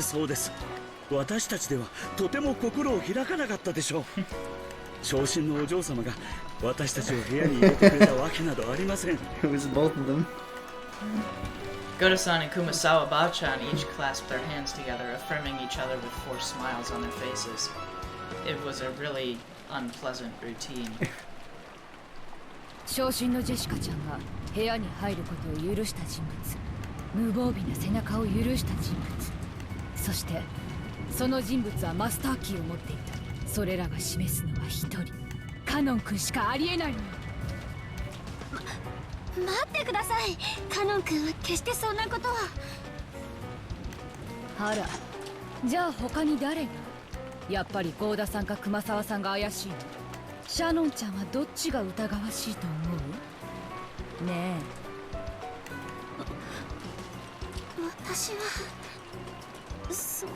D: そうです。私たちではとても心を開かなかったでしょう。長身のお嬢様が私たちを部屋に入れてくれたわけなどありません。
A: It was both of them.
B: Gh0sts and Kumasawa Bao-chan each clasped their hands together, affirming each other with forced smiles on their faces. It was a really unpleasant routine.
E: 昇進のジェシカちゃんが部屋に入ることを許した人物、無防備な背中を許した人物、そしてその人物はマスターキーを持っていた。それらが示すのは一人、カノン君しかありえないの。
K: 待ってください。カノン君は決してそんなことは。
E: あら、じゃあ他に誰が？やっぱり郷田さんか熊沢さんが怪しいの？シャノンちゃんはどっちが疑わしいと思う？ね
K: え。私はその。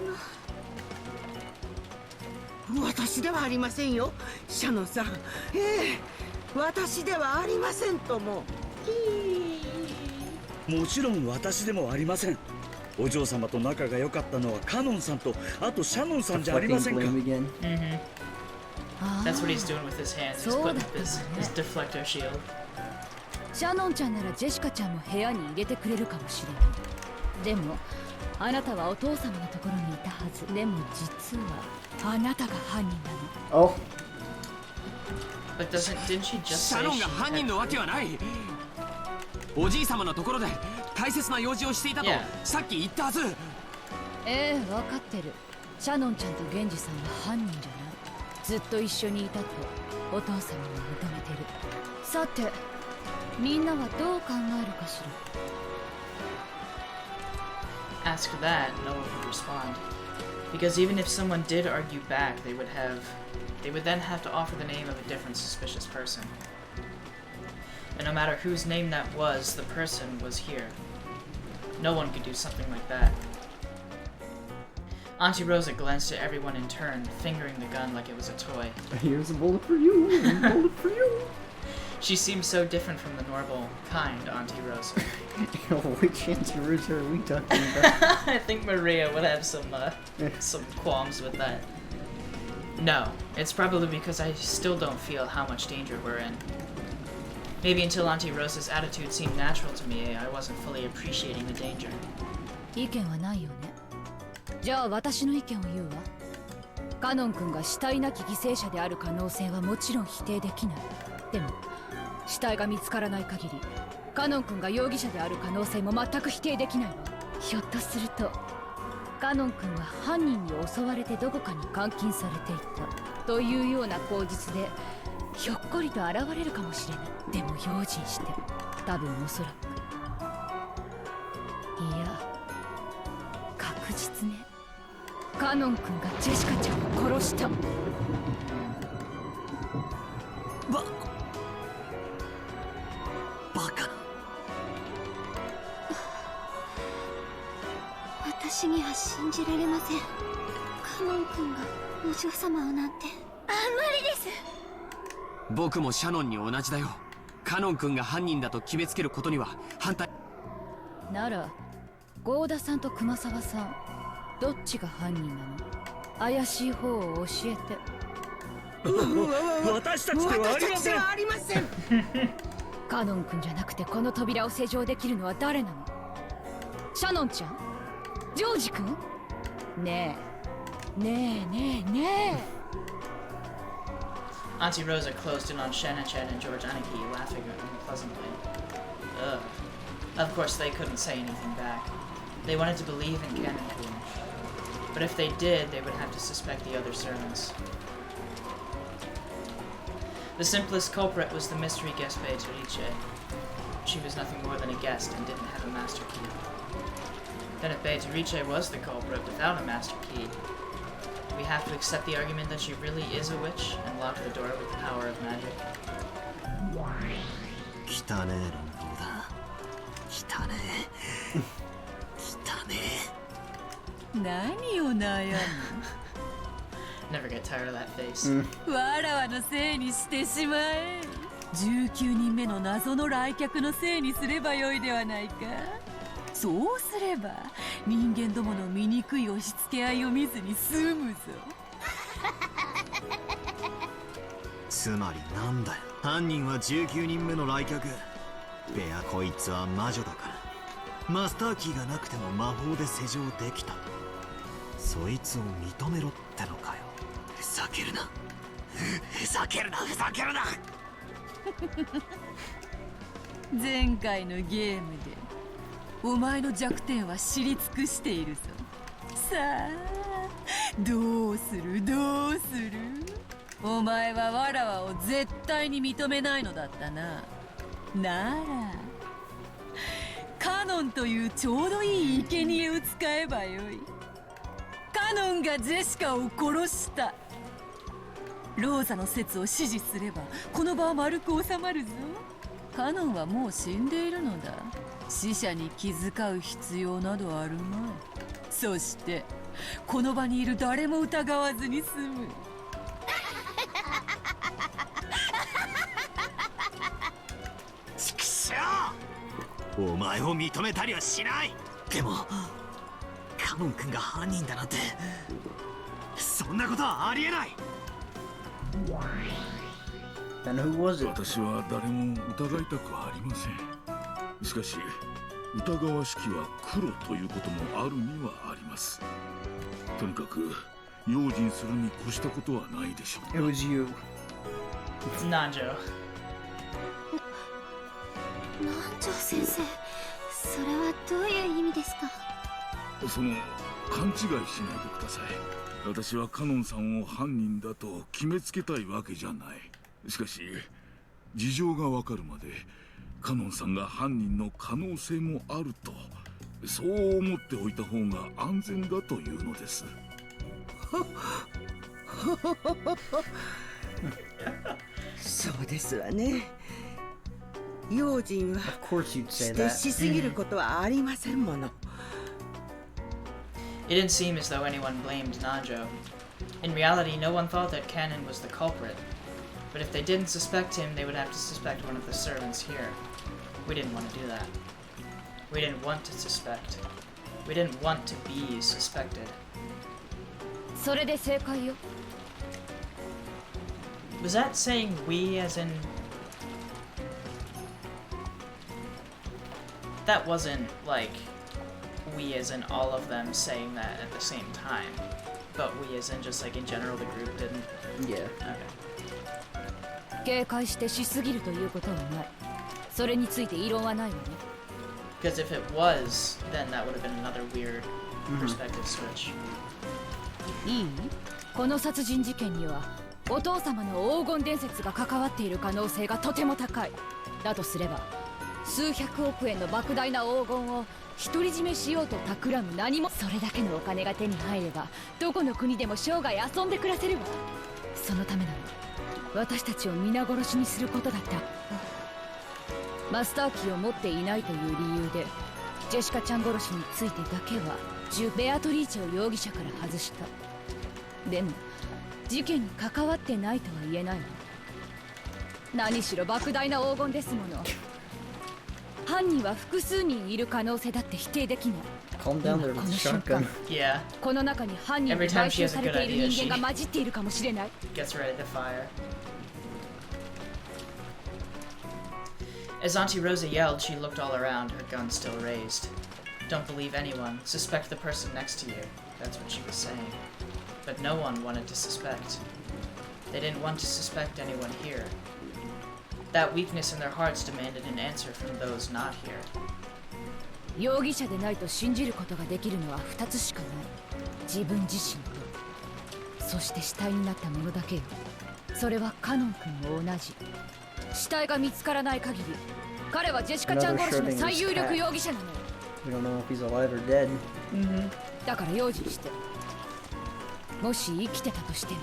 C: 私ではありませんよ、シャノンさん。私ではありませんとも。
D: もちろん私でもありません。お嬢様と仲が良かったのはカノンさんと、あとシャノンさんじゃありませんか。
B: That's what he's doing with his hands. He's putting up his deflector shield.
E: シャノンちゃんならジェシカちゃんも部屋に入れてくれるかもしれない。でもあなたはお父様のところにいたはず。でも実はあなたが犯人なの。
A: Oh.
B: But didn't she just
I: シャ
B: say
I: ノン
B: she
I: が犯人のわけはない。おじい様のところで大切な用事をしていたとさっき言ったはず。
E: 分かってる。シャノンちゃんとゲンジさんは犯人じゃない。ずっと一緒にいたとお父様は認めてる。さてみんなはどう考えるかしら。
B: Ask that, no one would respond. Because even if someone did argue back, they would then have to offer the name of a different suspicious person. And no matter whose name that was, the person was here. No one could do something like that. Auntie Rosa glanced at everyone in turn, fingering the gun like it was a toy.
A: Here's a bullet for you, here's a bullet for you.
B: She seemed so different from the normal, kind Auntie Rosa.
A: Which Auntie Rosa are we talking about?
B: I think Maria would have some qualms with that. No, it's probably because I still don't feel how much danger we're in. Maybe until Auntie Rosa's attitude seemed natural to me, I wasn't fully appreciating the danger.
E: 意見はないよね。じゃあ私の意見を言うわ。カノン君が死体なき犠牲者である可能性はもちろん否定できない。でも死体が見つからない限りカノン君が容疑者である可能性も全く否定できないわ。ひょっとするとカノン君は犯人に襲われてどこかに監禁されていたというような口実でひょっこりと現れるかもしれない。でも用心して。多分おそらく。いや確実ね。カノン君がジェシカちゃんを殺した。
D: バカ。
K: 私には信じられません。カノン君がお嬢様をなんて。あんまりです。
I: 僕もシャノンに同じだよ。カノン君が犯人だと決めつけることには反対。
E: なら郷田さんと熊沢さんどっちが犯人なの？怪しい方を教えて。
D: 私たちではありません。
E: カノン君じゃなくてこの扉を施錠できるのは誰なの？シャノンちゃん？ジョージ君？ねえねえねえねえ。
B: Auntie Rosa closed in on Shannon-chan and George Aniki, laughing unpleasantly. Ugh. Of course, they couldn't say anything back. They wanted to believe in Canon-kun. But if they did, they would have to suspect the other servants. The simplest culprit was the mystery guest Beatrice. She was nothing more than a guest and didn't have a master key. Then if Beatrice was the culprit without a master key, we have to accept the argument that she really is a witch and lock the door with the power of magic.
H: 汚ねえ論法だ。汚ねえ。汚ね
F: え。何を悩む
B: ？Never get tired of that face.
F: わらわのせいにしてしまえ。19人目の謎の来客のせいにすればよいではないか。そうすれば人間どもの醜い押し付け合いを見ずに済むぞ。
H: つまりなんだよ、犯人は19人目の来客。ベアこいつは魔女だからマスターキーがなくても魔法で施錠できた。そいつを認めろってのかよ。ふざけるなふざけるなふざけるな。
F: 前回のゲームでお前の弱点は知り尽くしているぞ。さあどうするどうする。お前はわらわを絶対に認めないのだったな。ならカノンというちょうどいい生贄を使えばよい。カノンがジェシカを殺した。ローザの説を支持すればこの場は丸く収まるぞ。カノンはもう死んでいるのだ。死者に気遣う必要などあるまい。そしてこの場にいる誰も疑わずに済む。
H: 畜生、お前を認めたりはしない。でもカノン君が犯人だなんてそんなことはありえない。
A: And who was it?
G: 私は誰も疑いたくはありません。しかし疑わしきは黒ということもあるにはあります。とにかく用心するに越したことはないでしょう。
A: It was you.
B: It's Nanjo.
K: 南條先生、それはどういう意味ですか？
G: その勘違いしないでください。私はカノンさんを犯人だと決めつけたいわけじゃない。しかし事情がわかるまでカノンさんが犯人の可能性もあると、そう思っておいた方が安全だというのです。
C: そうですわね。用心は
A: Of course you'd say
C: して
A: that.
C: しすぎることはありませんもの。
B: It didn't seem as though anyone blamed Nanjo. In reality, no one thought that Cannon was the culprit. But if they didn't suspect him, they would have to suspect one of the servants here. We didn't want to do that. We didn't want to suspect. We didn't want to be suspected.
E: それで正解よ。
B: Was that saying we as in... That wasn't, like, we as in all of them saying that at the same time. But we as in just, like, in general, the group didn't?
A: Yeah.
B: Okay.
E: 警戒してしすぎるということはない。それについて異論はないわね。
B: Because if it was, then that would have been another weird perspective switch.
E: いい？この殺人事件にはお父様の黄金伝説が関わっている可能性がとても高い。だとすれば数百億円の莫大な黄金を独り占めしようと企む何も、それだけのお金が手に入ればどこの国でも生涯遊んで暮らせるわ。そのためなら私たちを皆殺しにすることだった。マスターキーを持っていないという理由でジェシカちゃん殺しについてだけはベアトリーチェを容疑者から外した。でも事件に関わってないとは言えないわ。何しろ莫大な黄金ですもの。犯人は複数人いる可能性だって否定できない。
A: Calm down there with the shotgun.
B: Yeah.
E: この中に犯人に買収されている人間が混じっているかもしれない。
B: Gets ready to fire. As Auntie Rosa yelled, she looked all around, her gun still raised. Don't believe anyone. Suspect the person next to you. That's what she was saying. But no one wanted to suspect. They didn't want to suspect anyone here. That weakness in their hearts demanded an answer from those not here.
E: 容疑者でないと信じることができるのは2つしかない。自分自身と、そして死体になったものだけよ。それはカノン君も同じ。死体が見つからない限り、彼はジェシカちゃん殺しの最有力容疑者なのよ。
A: We don't know if he's alive or dead.
E: だから用心して。もし生きてたとしても、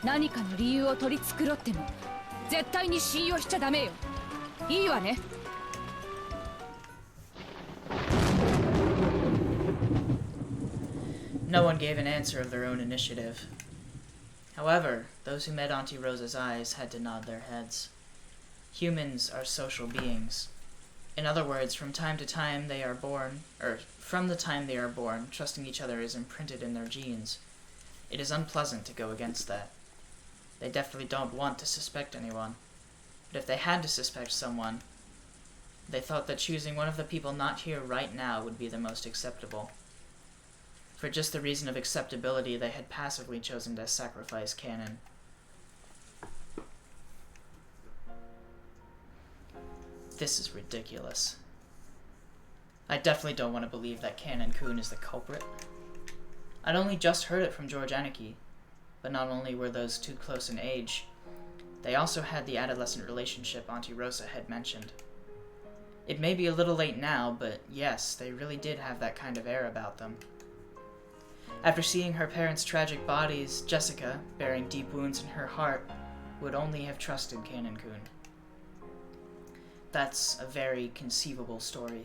E: 何かの理由を取り繕っても絶対に信用しちゃダメよ。いいわね。
B: No one gave an answer of their own initiative. However, those who met Auntie Rosa's eyes had to nod their heads. Humans are social beings. In other words, from the time they are born, trusting each other is imprinted in their genes. It is unpleasant to go against that. They definitely don't want to suspect anyone. But if they had to suspect someone, they thought that choosing one of the people not here right now would be the most acceptable. For just the reason of acceptability, they had passively chosen to sacrifice Canon. This is ridiculous. I definitely don't want to believe that Canon-kun is the culprit. I'd only just heard it from George Aniki, but not only were those two close in age, they also had the adolescent relationship Auntie Rosa had mentioned. It may be a little late now, but yes, they really did have that kind of air about them. After seeing her parents' tragic bodies, Jessica, bearing deep wounds in her heart, would only have trusted Canon-kun. That's a very conceivable story.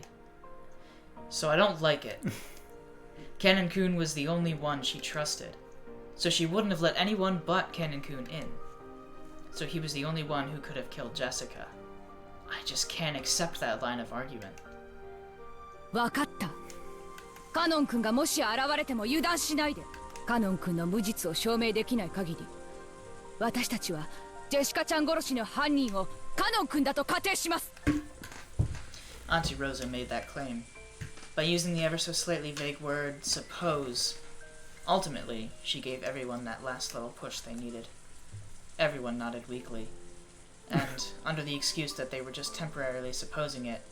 B: So I don't like it. Canon-kun was the only one she trusted, so she wouldn't have let anyone but Canon-kun in. So he was the only one who could have killed Jessica. I just can't accept that line of argument.
E: わかった。カノン君がもし現れても油断しないで。カノン君の無実を証明できない限り、私たちはジェシカちゃん殺しの犯人をカノン君だと仮定します。
B: Auntie Rosa made that claim. By using the ever so slightly vague word, suppose, ultimately, she gave everyone that last little push they needed. Everyone nodded weakly. And, under the excuse that they were just temporarily supposing it,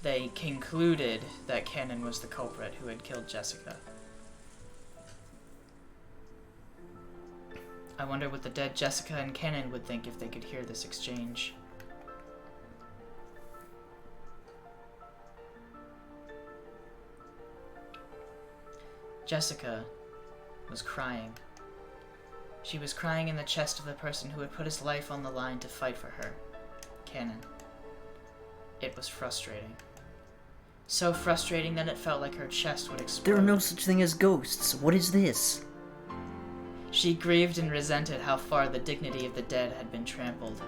B: they concluded that Canon was the culprit who had killed Jessica. I wonder what the dead Jessica and Canon would think if they could hear this exchange. Jessica was crying. She was crying in the chest of the person who had put his life on the line to fight for her, Canon. It was frustrating. So frustrating that it felt like her chest would explode.
A: There are no such thing as ghosts. What is this?
B: She grieved and resented how far the dignity of the dead had been trampled.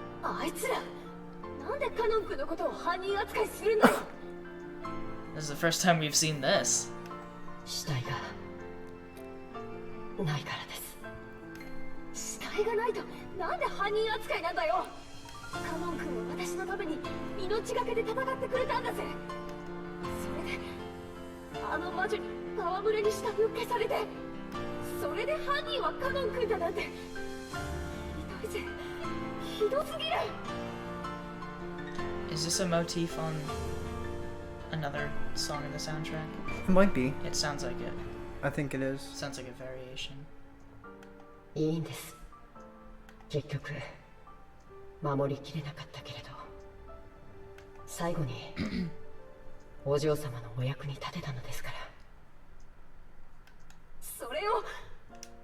B: This is the first time we've seen this.
L: 死体がないからです。死体がないとなんで犯人扱いなんだよ。カノン君は私のために命がけで戦ってくれたんだぜ。それであの魔女に戯れに下請けされて、それで犯人はカノン君だなんて。ひどいぜ。ひどすぎる。
B: Is this a motif on another song in the soundtrack?
A: It might be.
B: It sounds like it.
A: I think it is.
B: Sounds like a variation.
L: いいんです。結局守りきれなかったけれど、最後にお嬢様のお役に立てたのですから。それを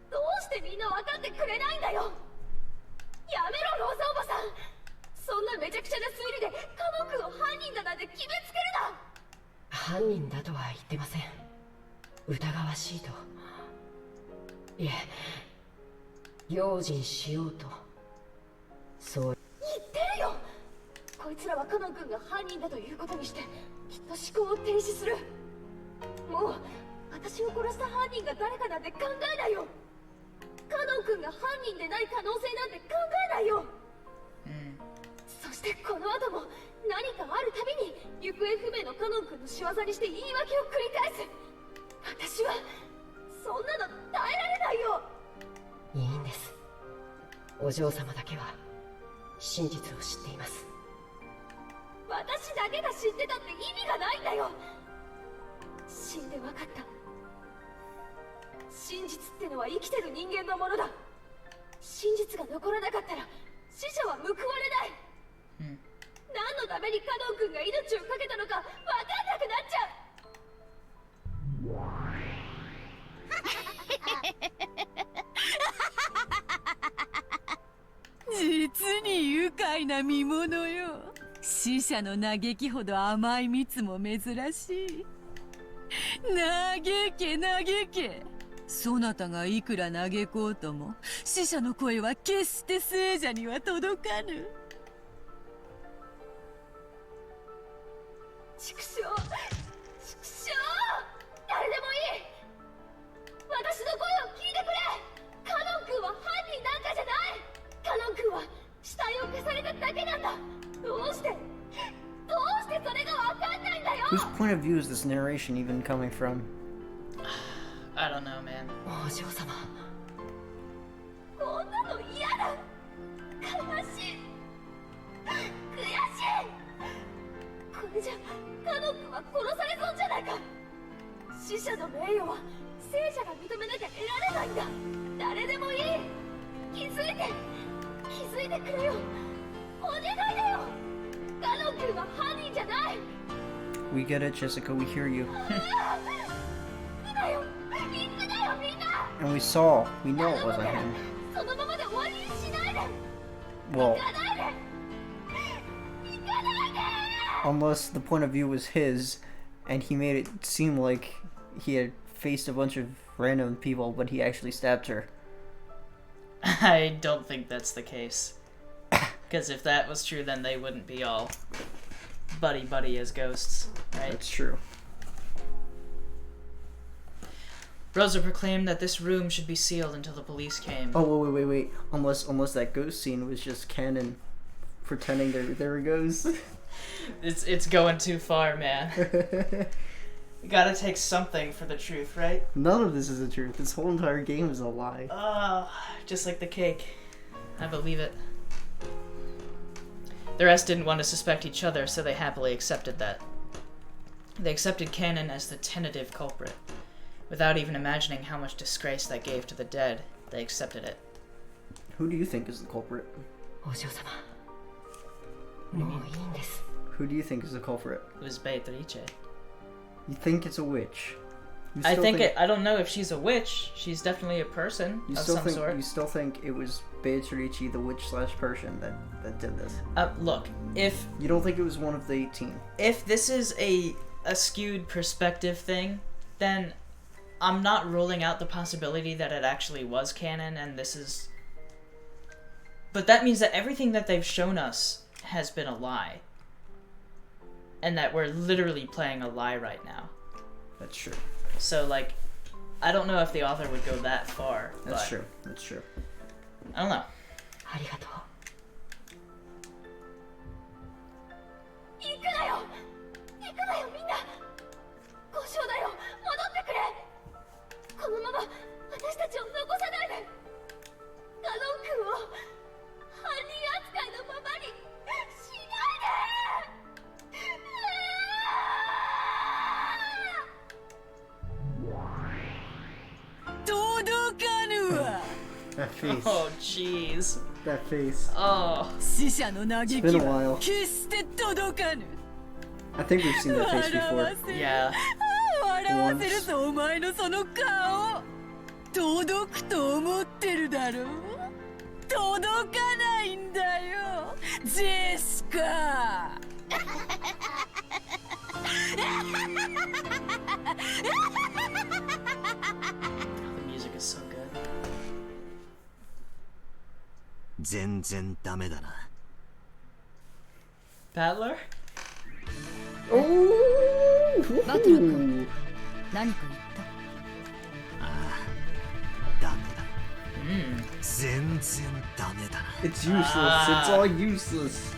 L: どうしてみんな分かってくれないんだよ。やめろローザおばさん。そんなめちゃくちゃな推理でカノン君を犯人だなんて決めつけるな。犯人だとは言ってません。疑わしいと。いえ、用心しようと。そう言ってるよ。こいつらはカノン君が犯人だということにしてきっと思考を停止する。もう私を殺した犯人が誰かなんて考えないよ。カノン君が犯人でない可能性なんて考えないよ。そしてこの後も何かあるたびに行方不明のカノン君の仕業にして言い訳を繰り返す。私はそんなの耐えられないよ。いいんです。お嬢様だけは真実を知っています。私だけが知ってたって意味がないんだよ。死んで分かった。真実ってのは生きてる人間のものだ。真実が残らなかったら死者は報われない。何のためにカノン君が命を懸けたのか分かんなくなっちゃ
F: う。実に愉快な見物よ。死者の嘆きほど甘い蜜も珍しい。嘆け嘆け。そなたがいくら嘆こうとも死者の声は決して聖者には届かぬ。
L: 畜生畜生誰でもいい私の声を聞いてくれ。カノン君は犯人なんかじゃない。カノン君は死体を消されただけなんだ。どうしてそれがわかんないんだよ。
A: Whose point of view is this narration even coming from?
B: I don't know, man.
F: お嬢様。
L: こんなの嫌だ。悲しい悔しい。これじゃカノン君は殺されそうじゃないか。死者の名誉は聖者が認めなきゃ得られないんだ。誰でもいい。気づいてくれよ。お願いだよ。カノン君は犯人じゃない。
A: We get it, Jessica. We hear you. And we saw. We know it wasn't him. Well, unless the point of view was his, and he made it seem like he had faced a bunch of random people, but he actually stabbed her.
B: I don't think that's the case. Because if that was true, then they wouldn't be all buddy as ghosts, right?
A: That's true.
B: Rosa proclaimed that this room should be sealed until the police came.
A: Oh, wait. Unless that ghost scene was just canon pretending there it goes.
B: It's going too far, man. You gotta take something for the truth, right?
A: None of this is the truth. This whole entire game is a lie.
B: Just like the cake. I believe it. The rest didn't want to suspect each other, so they happily accepted that. They accepted Canon as the tentative culprit. Without even imagining how much disgrace that gave to the dead, they accepted it.
A: Who do you think is the culprit? Who do you think is the culprit?
B: It was Beatrice.
A: You think it's a witch?
B: I don't know if she's a witch. She's definitely a person of some sort.
A: You still think it was Beatrice, the witch/person, that did this?
B: Look, if...
A: You don't think it was one of the 18?
B: If this is a skewed perspective thing, then I'm not ruling out the possibility that it actually was canon and this is... But that means that everything that they've shown us has been a lie. And that we're literally playing a lie right now.
A: That's true.
B: So, like, I don't know if the author would go that far.
A: That's true. That's true.
B: I don't know.
A: That face.
B: Oh, jeez.
A: That face.
B: Oh.
A: It's been a while. I think we've seen that face before.
B: Yeah. The music is so good.
H: 全然ダメだな。
B: Battler?
A: Oh!
E: バトラ君、何か言った？
H: ああ、ダメだ。全然ダメだな。
A: It's useless. It's all useless.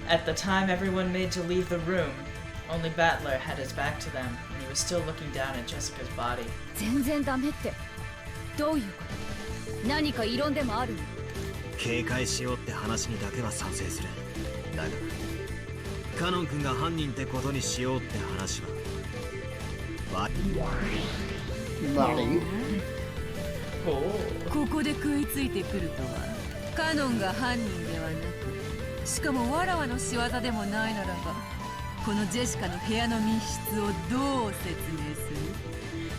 B: At the time everyone made to leave the room, only Battler had his back to them, and he was still looking down at Jessica's body.
E: 全然ダメって、どういうこと？何か異論でもあるの？
H: 警戒しようって話にだけは賛成する。だがカノン君が犯人ってことにしようって話は
F: ここで食いついてくるとはカノンが犯人ではなく、しかもわらわの仕業でもないならば、このジェシカの部屋の密室をどう説明する？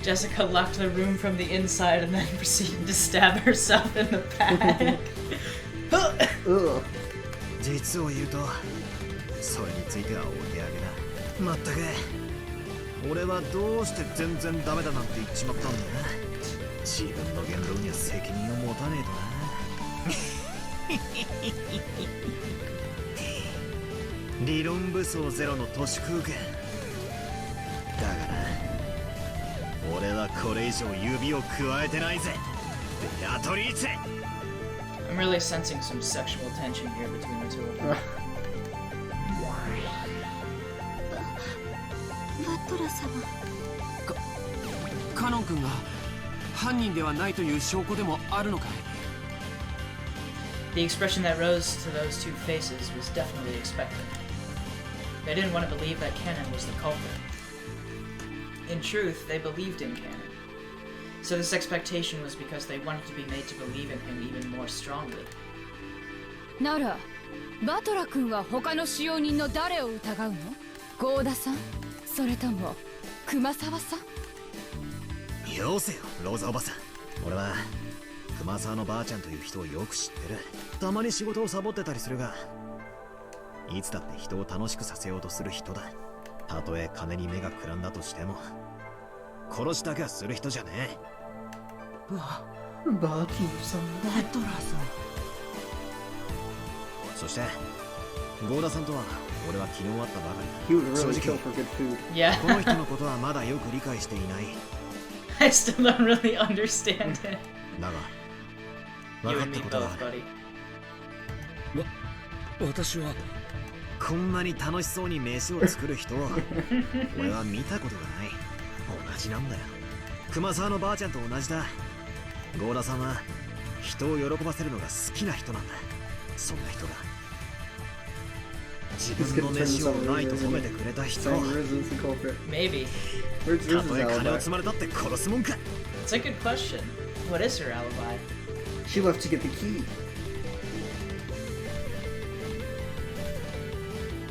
B: Jessica locked the room from the inside and then proceeded to stab herself in the back.
H: 実を言うと、それについてはお手上げだ。まったく、俺はどうして全然ダメだなんて言っちまったんだ。自分の言論には責任を持たねえとな。理論武装ゼロの都市空間だがな、俺はこれ以上指を加えてないぜ、ベアトリーチェ。
B: I'm really sensing some sexual tension here between the two of them.
K: バトラ様。
I: カノン君が犯人ではないという証拠でもあるのかい？
B: The expression that rose to those two faces was definitely expected. They didn't want to believe that Cannon was the culprit. In truth, they believed in Cannon. So this expectation was because they wanted to be made to believe in him even more strongly.
E: ならバトラ君は他の使用人の誰を疑うの？ゴーダさん、それとも熊沢さん？
H: よせよローザおばさん、俺は熊沢のばあちゃんという人をよく知ってる。たまに仕事をサボってたりするが、いつだって人を楽しくさせようとする人だ。たとえ金に目がくらんだとしても殺したくはする人じゃねえ。
A: バーキーさん、
C: バトラさん。
H: そしてゴーダさんとは俺は昨日会ったばかり
A: He would
H: だ。
A: really
H: 正
A: kill
H: 直
A: for good food.
B: Yeah.
H: この人のことはまだよく理解していない。
B: I still don't really understand it.
H: だが
B: You
H: 分か
B: and
H: った
B: me
H: ことが
B: both,
H: ある。
B: buddy.
D: 私は
H: こんなに楽しそうに飯を作る人を俺は見たことがない。同じなんだよ。熊沢のばあちゃんと同じだ。ゴーダさんは人を喜ばせるのが好きな人なんだ。そんな人が自分の飯をうまいと褒めてくれた人、
B: Maybe.
H: たとえ金を積まれたって殺すもんか。
B: It's a good question. What is her alibi?
A: She left to get the key.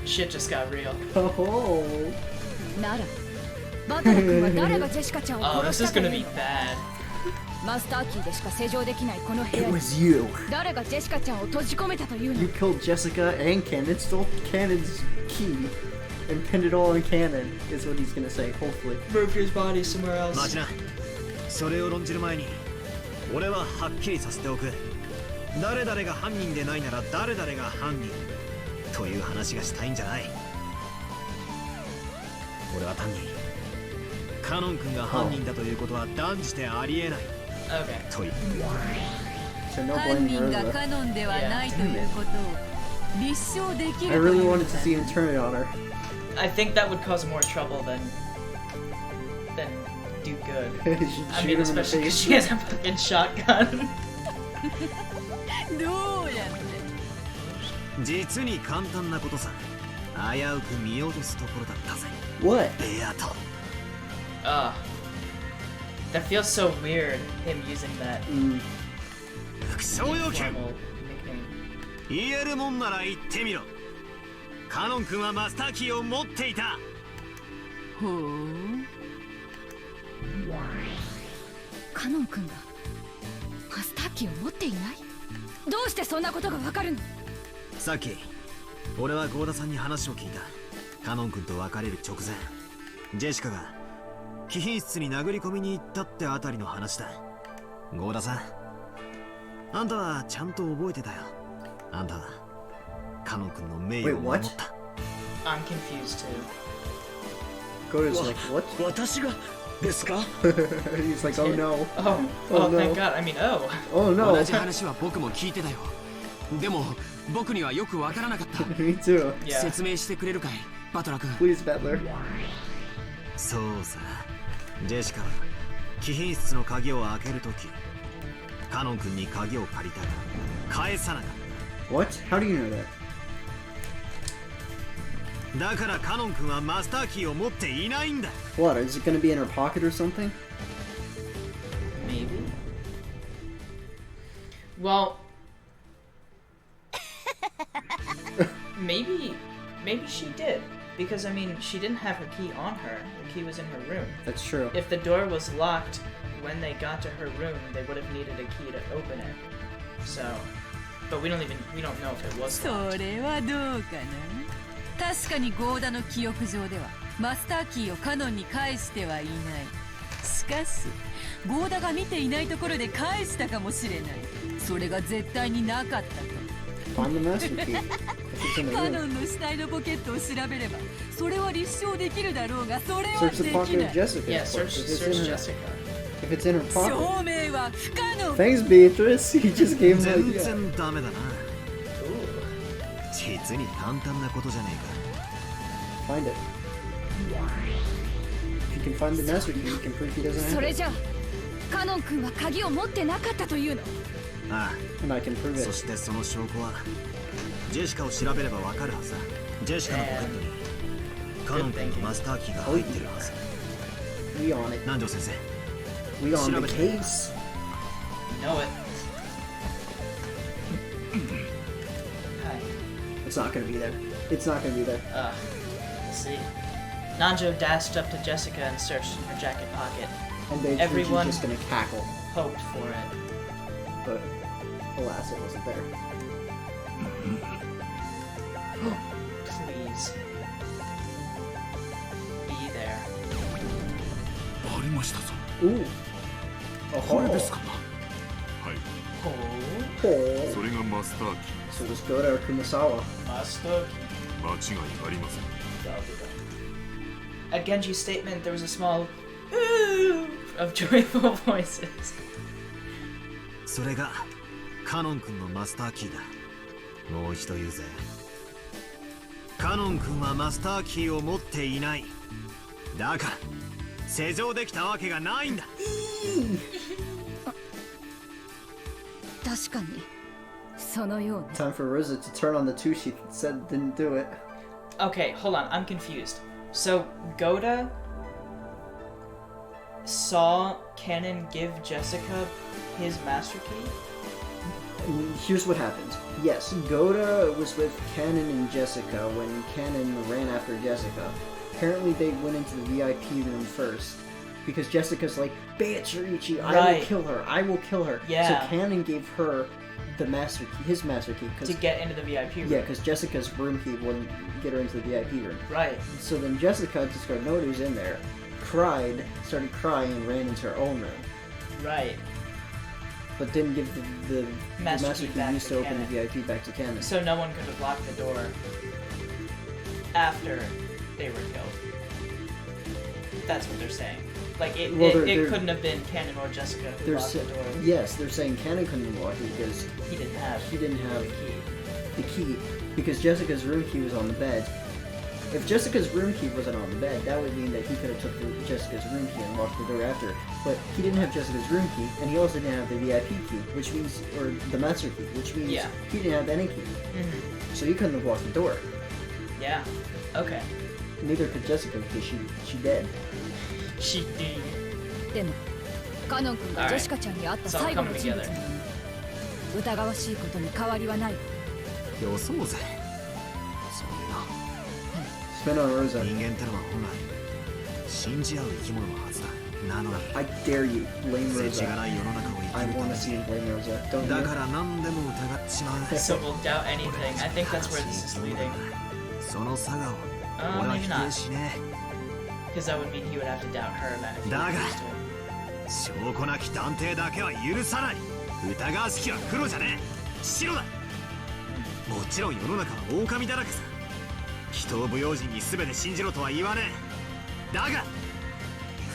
B: Shit just got real.
A: Oh.
E: ならバトラ君は誰がジェシカちゃんを
B: Oh,
E: 殺
B: this
E: した
B: is
E: とい
B: gonna
E: う
B: be
E: の？
B: bad.
E: マスターキーでしか施錠できないこの部
A: It
E: 屋に
A: was you.
E: 誰がジェシカちゃんを閉じ込めたというの？
A: You killed Jessica and Cannon, stole Cannon's key, and pinned it all on Cannon, is what he's gonna say, hopefully.
B: Moved his body somewhere
H: 待
B: else.
H: ちな。それを論じる前に俺ははっきりさせておく。誰々が犯人でないなら誰々が犯人という話がしたいんじゃない。俺は単にカノン君が犯人だということは断じてありえない
B: Okay.
H: という。
A: So no
F: 犯
A: blame
F: 人が
A: Rosa.
F: カノンではないということを立証でき
A: I
F: るとい
A: really
F: うの
A: wanted to see him turn it on her.
B: I think that would cause more trouble than do good.
A: She
B: I
A: shoot
B: mean,
A: him in the
B: especially because
A: face.
B: she has a fucking shotgun.
F: どうやって
H: 実に簡単なことさ。危うく見落とすところだったぜ。
A: What?
H: ベアト。
B: That feels so weird, him using that
H: 副将要求
B: formal nickname.
H: 言えるもんなら言ってみろ。カノン君はマスターキーを持っていた。
F: ほう。
E: カノン君がマスターキーを持っていない？どうしてそんなことがわかるの？
H: さっき俺はゴーダさんに話を聞いた。カノン君と別れる直前、ジェシカが貴賓室に殴り込みに行ったってあたりの話だ。ゴーダさん、あんたはちゃんと覚えてたよ。あんたはカノン君の名誉を守った。
B: I'm confused too.
A: Goda's like, what?
D: 私がですか？
A: He's like, oh no.
B: Oh,
A: Oh, no.
B: thank God. I mean, oh.
A: Oh
I: 同
A: no.
I: じ話は僕も聞いてたよ。でも僕にはよくわからなかった。
A: Me too.
B: Yeah.
I: 説明してくれるかい、バトラ君。
A: Please, Battler.
H: そうさ、ジェシカは貴賓室の鍵を開けるとき、カノン君に鍵を借りたが返さなかっ
A: What? How do you know that?
H: た。だからカノン君はマスターキーを持っていないんだ。
A: What? Is it gonna be in her pocket or something?
B: Maybe. Well, maybe she did, because I mean, she didn't have her key on her. The key was in her room.
A: That's true.
B: If the door was locked when they got to her room, they would have needed a key to open it. So, but we don't know if it was
F: そ
B: locked.
F: れはどうかな。確かにゴーダの記憶上ではマスターキーをカノンに返してはいない。しかしゴーダが見ていないところで返したかもしれない。それが絶対になかったと。
A: Find the master key. If it's in the
F: カ
A: room.
F: ノンの死体のポケットを調べればそれは立証できるだろうがそれは
A: Search
F: で
A: the
F: き
A: pocket
F: な
A: of
F: い
A: Jessica.
B: Yeah, search Jessica.
A: If it's in her pocket.
F: 証明は不可能
A: Thanks, Beatrice. He just gave me
H: 全
A: idea.
H: 然ダメだな。実に簡単なことじゃねえ
A: Find it. If you can find the master key, you can prove he doesn't
E: そ
A: have
E: れ
A: it.
E: じゃあカノン君は鍵を持ってなかったというの？
H: か。あ
A: And I can prove
H: あ、そ
A: it.
H: してその証拠はジェシカを調べればわかるはずだ。ジェシカのポケットにカノン君のマスターキーが入ってるはず。
A: We on it.
H: 南條先生、
A: We on the
H: 調べて。
A: case.
B: Know it. Hi.
A: It's not gonna be there. It's not gonna be there.
B: Let's see. Nanjo dashed up to Jessica and searched in her jacket pocket.
A: And Beatrice
B: Everyone-
A: is just gonna cackle.
B: Hoped for it.
A: But alas, it wasn't there.
B: Please. Be there.
G: ありましたぞ。
A: Ooh.
G: これ
A: Oh.
G: ですか。はい。
B: Oh.
G: それがマスターキ
A: So let's go to Kumasawa.
B: Master.
G: ー。間違いありません。
B: At Genji's statement, there was a small ooh of joyful voices.
H: それがカノン君のマスターキーだ。もう一度言うぜ。カノン君はマスターキーを持っていない。だから施錠できたわけがないんだ。
E: 確かにそのようね。
A: Time for Rosa to turn on the two she said didn't do it.
B: Okay, hold on, I'm confused. So, Goda saw Canon give Jessica his master key?
A: Here's what happened. Yes, Goda was with Canon and Jessica when Canon ran after Jessica. Apparently they went into the VIP room first. Because Jessica's like, Beatrice, I will
B: Right.
A: kill her, I will kill her.
B: Yeah.
A: So Canon gave her the master key, his master key.
B: To get into the VIP room.
A: Yeah, because Jessica's room key wouldn't get her into the VIP room.
B: Right.
A: So then Jessica just got noticed who's in there, started crying and ran into her own room.
B: Right.
A: But didn't give the
B: Master
A: master
B: key
A: key
B: back
A: used
B: to
A: to open
B: Canon.
A: the VIP back to Canon.
B: So no one could have locked the door after they were killed. That's what they're saying. Like, it,
A: Well,
B: it,
A: they're-
B: it couldn't have been Canon or Jessica who
A: They're
B: locked the
A: sa-
B: door.
A: yes, they're saying Canon couldn't unlock it because
B: He didn't have
A: he didn't have
B: the key.
A: the key because Jessica's room key was on the bed. If Jessica's room key wasn't on the bed, that would mean that he could have took Jessica's room key and locked the door after. But he didn't have Jessica's room key, and he also didn't have the VIP key, which means, or the master key, which means
B: Yeah.
A: he didn't have any key.
B: Mhm.
A: So he couldn't have locked the door.
B: Yeah. Okay.
A: Neither could Jessica because she dead.
B: She did.
E: でもカノン君がジェシカちゃんに会った最後の人物なのに疑わしいことに変わりはない。
H: 予想ぜ。そういうの。
A: Spin on Rosa.
H: 人間ってのは本来信じ合う生き物のはずだ。なのに
A: I dare you, blame
H: 世知が
A: Rosa.
H: ない世の中を生
A: I
H: きるた
A: want
H: め
A: to see
H: に
A: you blame Rosa. Don't
H: だ
A: you?
H: から何でも疑っちまう。
B: So we'll doubt anything. I think that's where this is leading.
H: その差がを
B: Uh,
H: 俺は
B: maybe
H: 否
B: not.
H: 定しね
B: Because that would mean he would have to doubt her then if he
H: Daga.
B: refused to.
H: え。証拠なき断定だけは許さない。疑わしきは黒じゃねえ。白だ。もちろん世の中は狼だらけさ。人を不用心に全て信じろとは言わねえ。だが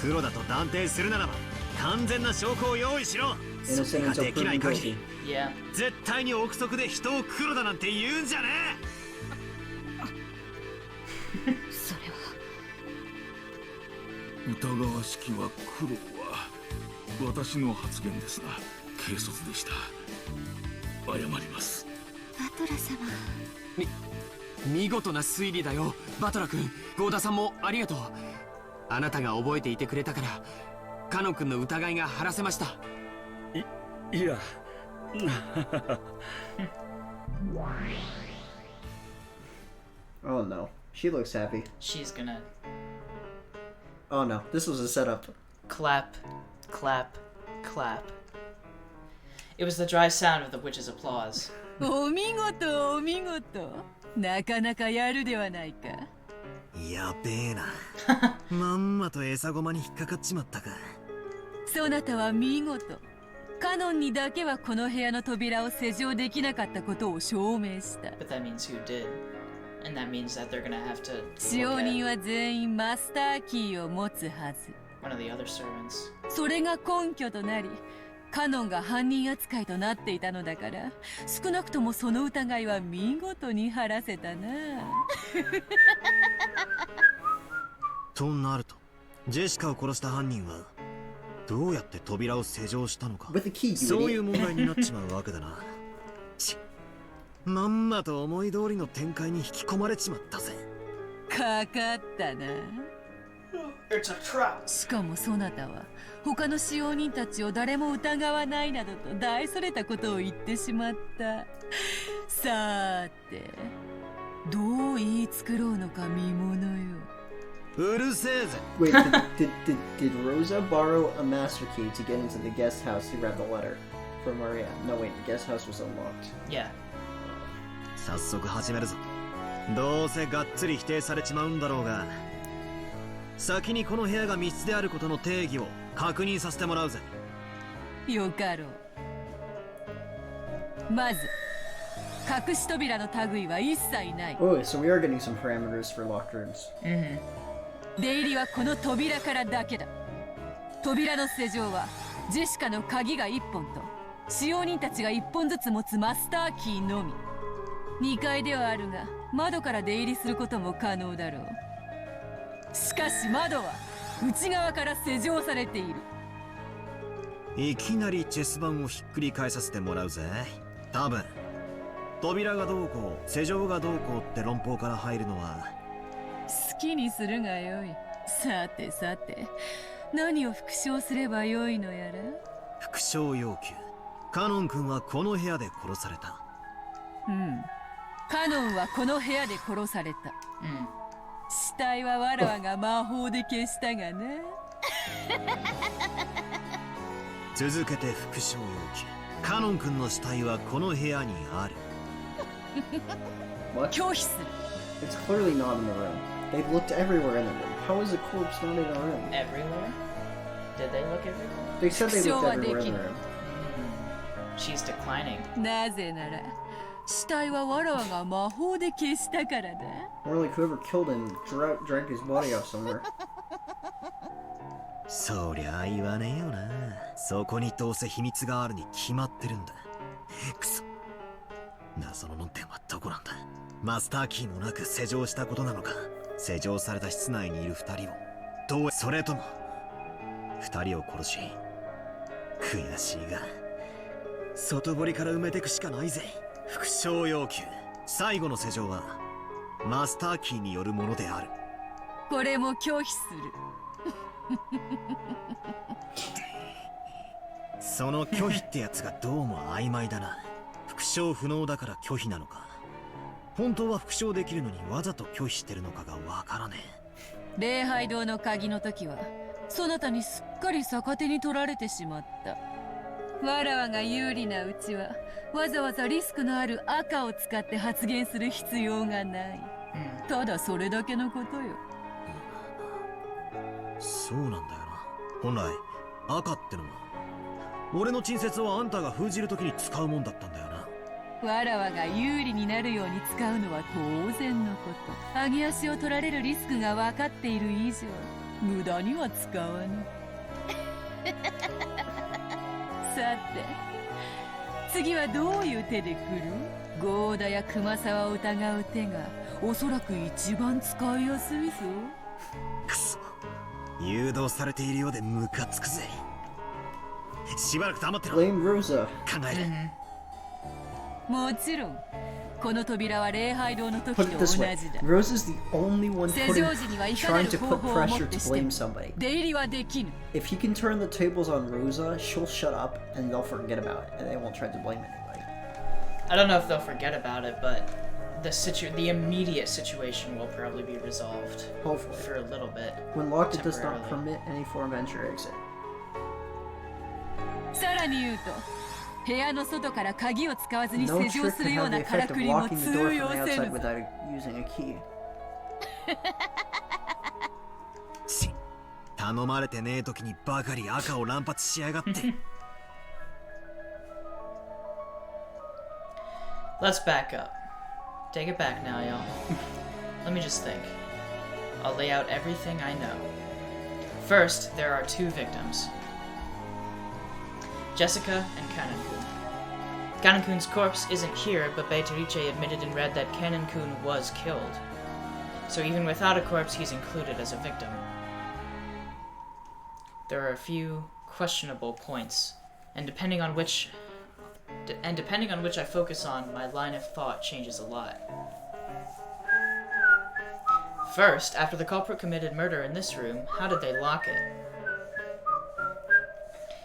H: 黒だと断定するならば完全な証拠を用意しろ。そ
A: Innocent
H: れが
A: until
H: できない
A: proven
H: 限
A: guilty.
H: り
B: Yeah.
H: 絶対に憶測で人を黒だなんて言うんじゃね
E: それは
G: 疑わしきは黒は私の発言ですが軽率でした。謝ります。
K: バトラ様。
I: 見事な推理だよバトラ君。ゴーダさんもありがとう。あなたが覚えていてくれたからカノン君の疑いが晴らせました。
D: いや
A: Oh no, she looks happy.
B: She's gonna
A: Oh no, this was a setup.
B: clap, clap, clap. It was the dry sound of the witch's applause.
F: お見事お見事。なかなかやるではないか。
H: え。やべえな。まんまと餌駒に引っかかっちまったか。
F: そなたは見事。カカノンにだけはこの部屋の扉を施錠できなかったことを証明した。
B: But that means who did. And that means that they're gonna have to
F: 使用
B: look
F: 人
B: at
F: は全員マスターキーを持つはず。
B: one of the other servants.
F: それが根拠となり、カノンが犯人扱いとなっていたのだから、少なくともその疑いは見事に晴らせたな。
H: となると、ジェシカを殺した犯人はどうやって扉を施錠したのか。
A: With a key, you
H: そういう
A: idiot.
H: 問題になっちまうわけだな。ち、まんまと思い通りの展開に引き込まれちまったぜ。
F: かかったな。
B: It's a trap.
F: しかもそなたは他の使用人たちを誰も疑わないなどと大それたことを言ってしまった。さーて、どう言い作ろうのか見ものよ。
H: うるせえぜ。
A: Wait, did Rosa borrow a master key to get into the guest house to grab the letter from Maria? No, wait, the guest house was unlocked.
B: Yeah.
H: 早速始めるぞ。どうせがっつり否定されちまうんだろうが、先にこの部屋が密室であることの定義を確認させてもらうぜ。
F: よかろう。まず隠し扉の類は一切ない。
A: Oh, so we are getting some parameters for locked rooms.
F: 出入りはこの扉からだけだ。扉の施錠はジェシカの鍵が1本と使用人たちが1本ずつ持つマスターキーのみ。2階ではあるが窓から出入りすることも可能だろう。しかし窓は内側から施錠されている。
H: いきなりチェス盤をひっくり返させてもらうぜ。多分扉がどうこう施錠がどうこうって論法から入るのは
F: 好きにするがよい。さてさて、何を復唱すればよいのやら。
H: 復唱要求。カノン君はこの部屋で殺された。
F: カノンはこの部屋で殺された。死体はわらわが魔法で消したがな。
H: 続けて復唱要求。カノン君の死体はこの部屋にある。
A: What?
F: 拒否する。
A: It's clearly not in the room. They've looked everywhere in the room. How is a corpse not in a room?
B: Everywhere? Did they look everywhere?
A: They said they looked everywhere in the room.
B: She's declining.
F: なぜなら死体はわらわが魔法で消したからだ。
A: More like whoever killed him dragged his body off somewhere.
H: そりゃ言わねえよな。そこにどうせ秘密があるに決まってるんだ。くそ。謎の論点はどこなんだ。マスターキーもなく施錠したことなのか、施錠された室内にいる二人をどう、それとも二人を殺し、悔しいが外堀から埋めてくしかないぜ。復唱要求。最後の施錠はマスターキーによるものである。
F: これも拒否する。
H: その拒否ってやつがどうも曖昧だな。復唱不能だから拒否なのか、本当は復唱できるのにわざと拒否してるのかがわからね
F: え。礼拝堂の鍵の時はそなたにすっかり逆手に取られてしまった。わらわが有利なうちはわざわざリスクのある赤を使って発言する必要がない。ただそれだけのことよ。
H: そうなんだよな。本来赤ってのは俺の陳説をあんたが封じるときに使うもんだったんだよな。
F: わらわが有利になるように使うのは当然のこと。上げ足を取られるリスクが分かっている以上無駄には使わぬ。さて次はどういう手で来る？ゴーダや熊沢を疑う手がおそらく一番使いやすいぞ。
H: くそ、誘導されているようでムカつくぜ。しばらく黙ってろ。
A: Blame Rosa.
H: 考える。
F: もちろんこの扉は礼拝堂の時
A: Put
F: と
A: it
F: 同
A: this
F: じ
A: way.
F: だ。
A: Rosa's the only one
F: 施錠時にはいかな
A: trying
F: る
A: to
F: 方
A: put
F: 法をもっ
A: pressure
F: て
A: to
F: して
A: blame
F: も
A: somebody.
F: 出入りはできぬ。
A: If he can turn the tables on Rosa, she'll shut up and they'll forget about it and they won't try to blame anybody.
B: I don't know if they'll forget about it, but the immediate situation will probably be resolved.
A: Hopefully.
B: For a little bit.
A: When locked, it does not
B: temporarily.
A: permit any form of entry or exit.
F: さらに言うと部屋の外から鍵を使わずに
A: No
F: 施錠
A: trick
F: す
A: can
F: るよう
A: have the
F: なから
A: effect
F: く
A: of
F: りも
A: locking the
F: 通
A: door from
F: 用
A: the
F: せ
A: outside
F: ぬぞ。
A: without using a key.
H: 頼まれてねえ時にばかり赤を乱発しやがって。
B: Let's back up. Take it back now, y'all. Let me just think. I'll lay out everything I know. First, there are two victims. Jessica and Kanan-kun. Kanan-kun's corpse isn't here, but Beatrice admitted in red that Kanan-kun was killed. So even without a corpse, he's included as a victim. There are a few questionable points, and depending on which I focus on, my line of thought changes a lot. First, after the culprit committed murder in this room, how did they lock it?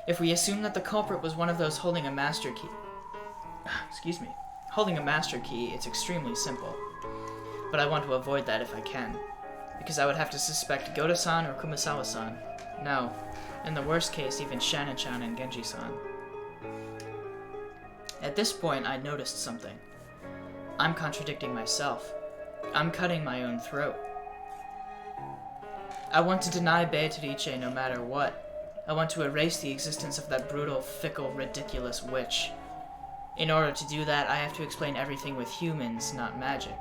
B: If we assume that the culprit was one of those holding a master key, it's extremely simple. But I want to avoid that if I can, because I would have to suspect Goda-san or Kumasawa-san. No, in the worst case, even Shannon-chan and Genji-san. At this point, I noticed something. I'm contradicting myself. I'm cutting my own throat. I want to deny Beatrice no matter what. I want to erase the existence of that brutal, fickle, ridiculous witch. In order to do that, I have to explain everything with humans, not magic.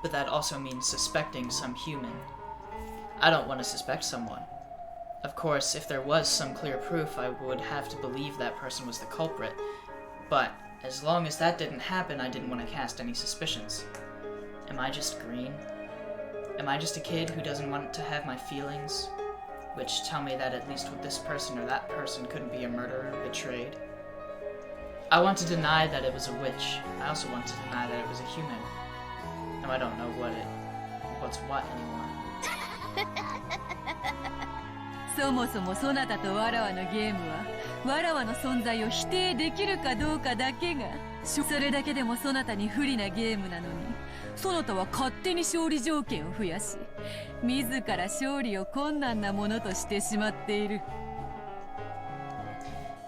B: But that also means suspecting some human. I don't want to suspect someone. Of course, if there was some clear proof, I would have to believe that person was the culprit. But as long as that didn't happen, I didn't want to cast any suspicions. Am I just green? Am I just a kid who doesn't want to have my feelings? Which tell me that at least with this person or that person couldn't be a murderer betrayed. I want to deny that it was a witch. I also want to deny that it was a human. Now I don't know what's what anymore.
F: そもそもそなたとわらわのゲームはわらわの存在を否定できるかどうかだけがそれだけでもそなたに不利なゲームなのにそなたは勝手に勝利条件を増やし自ら勝利を困難なものとしてしまっている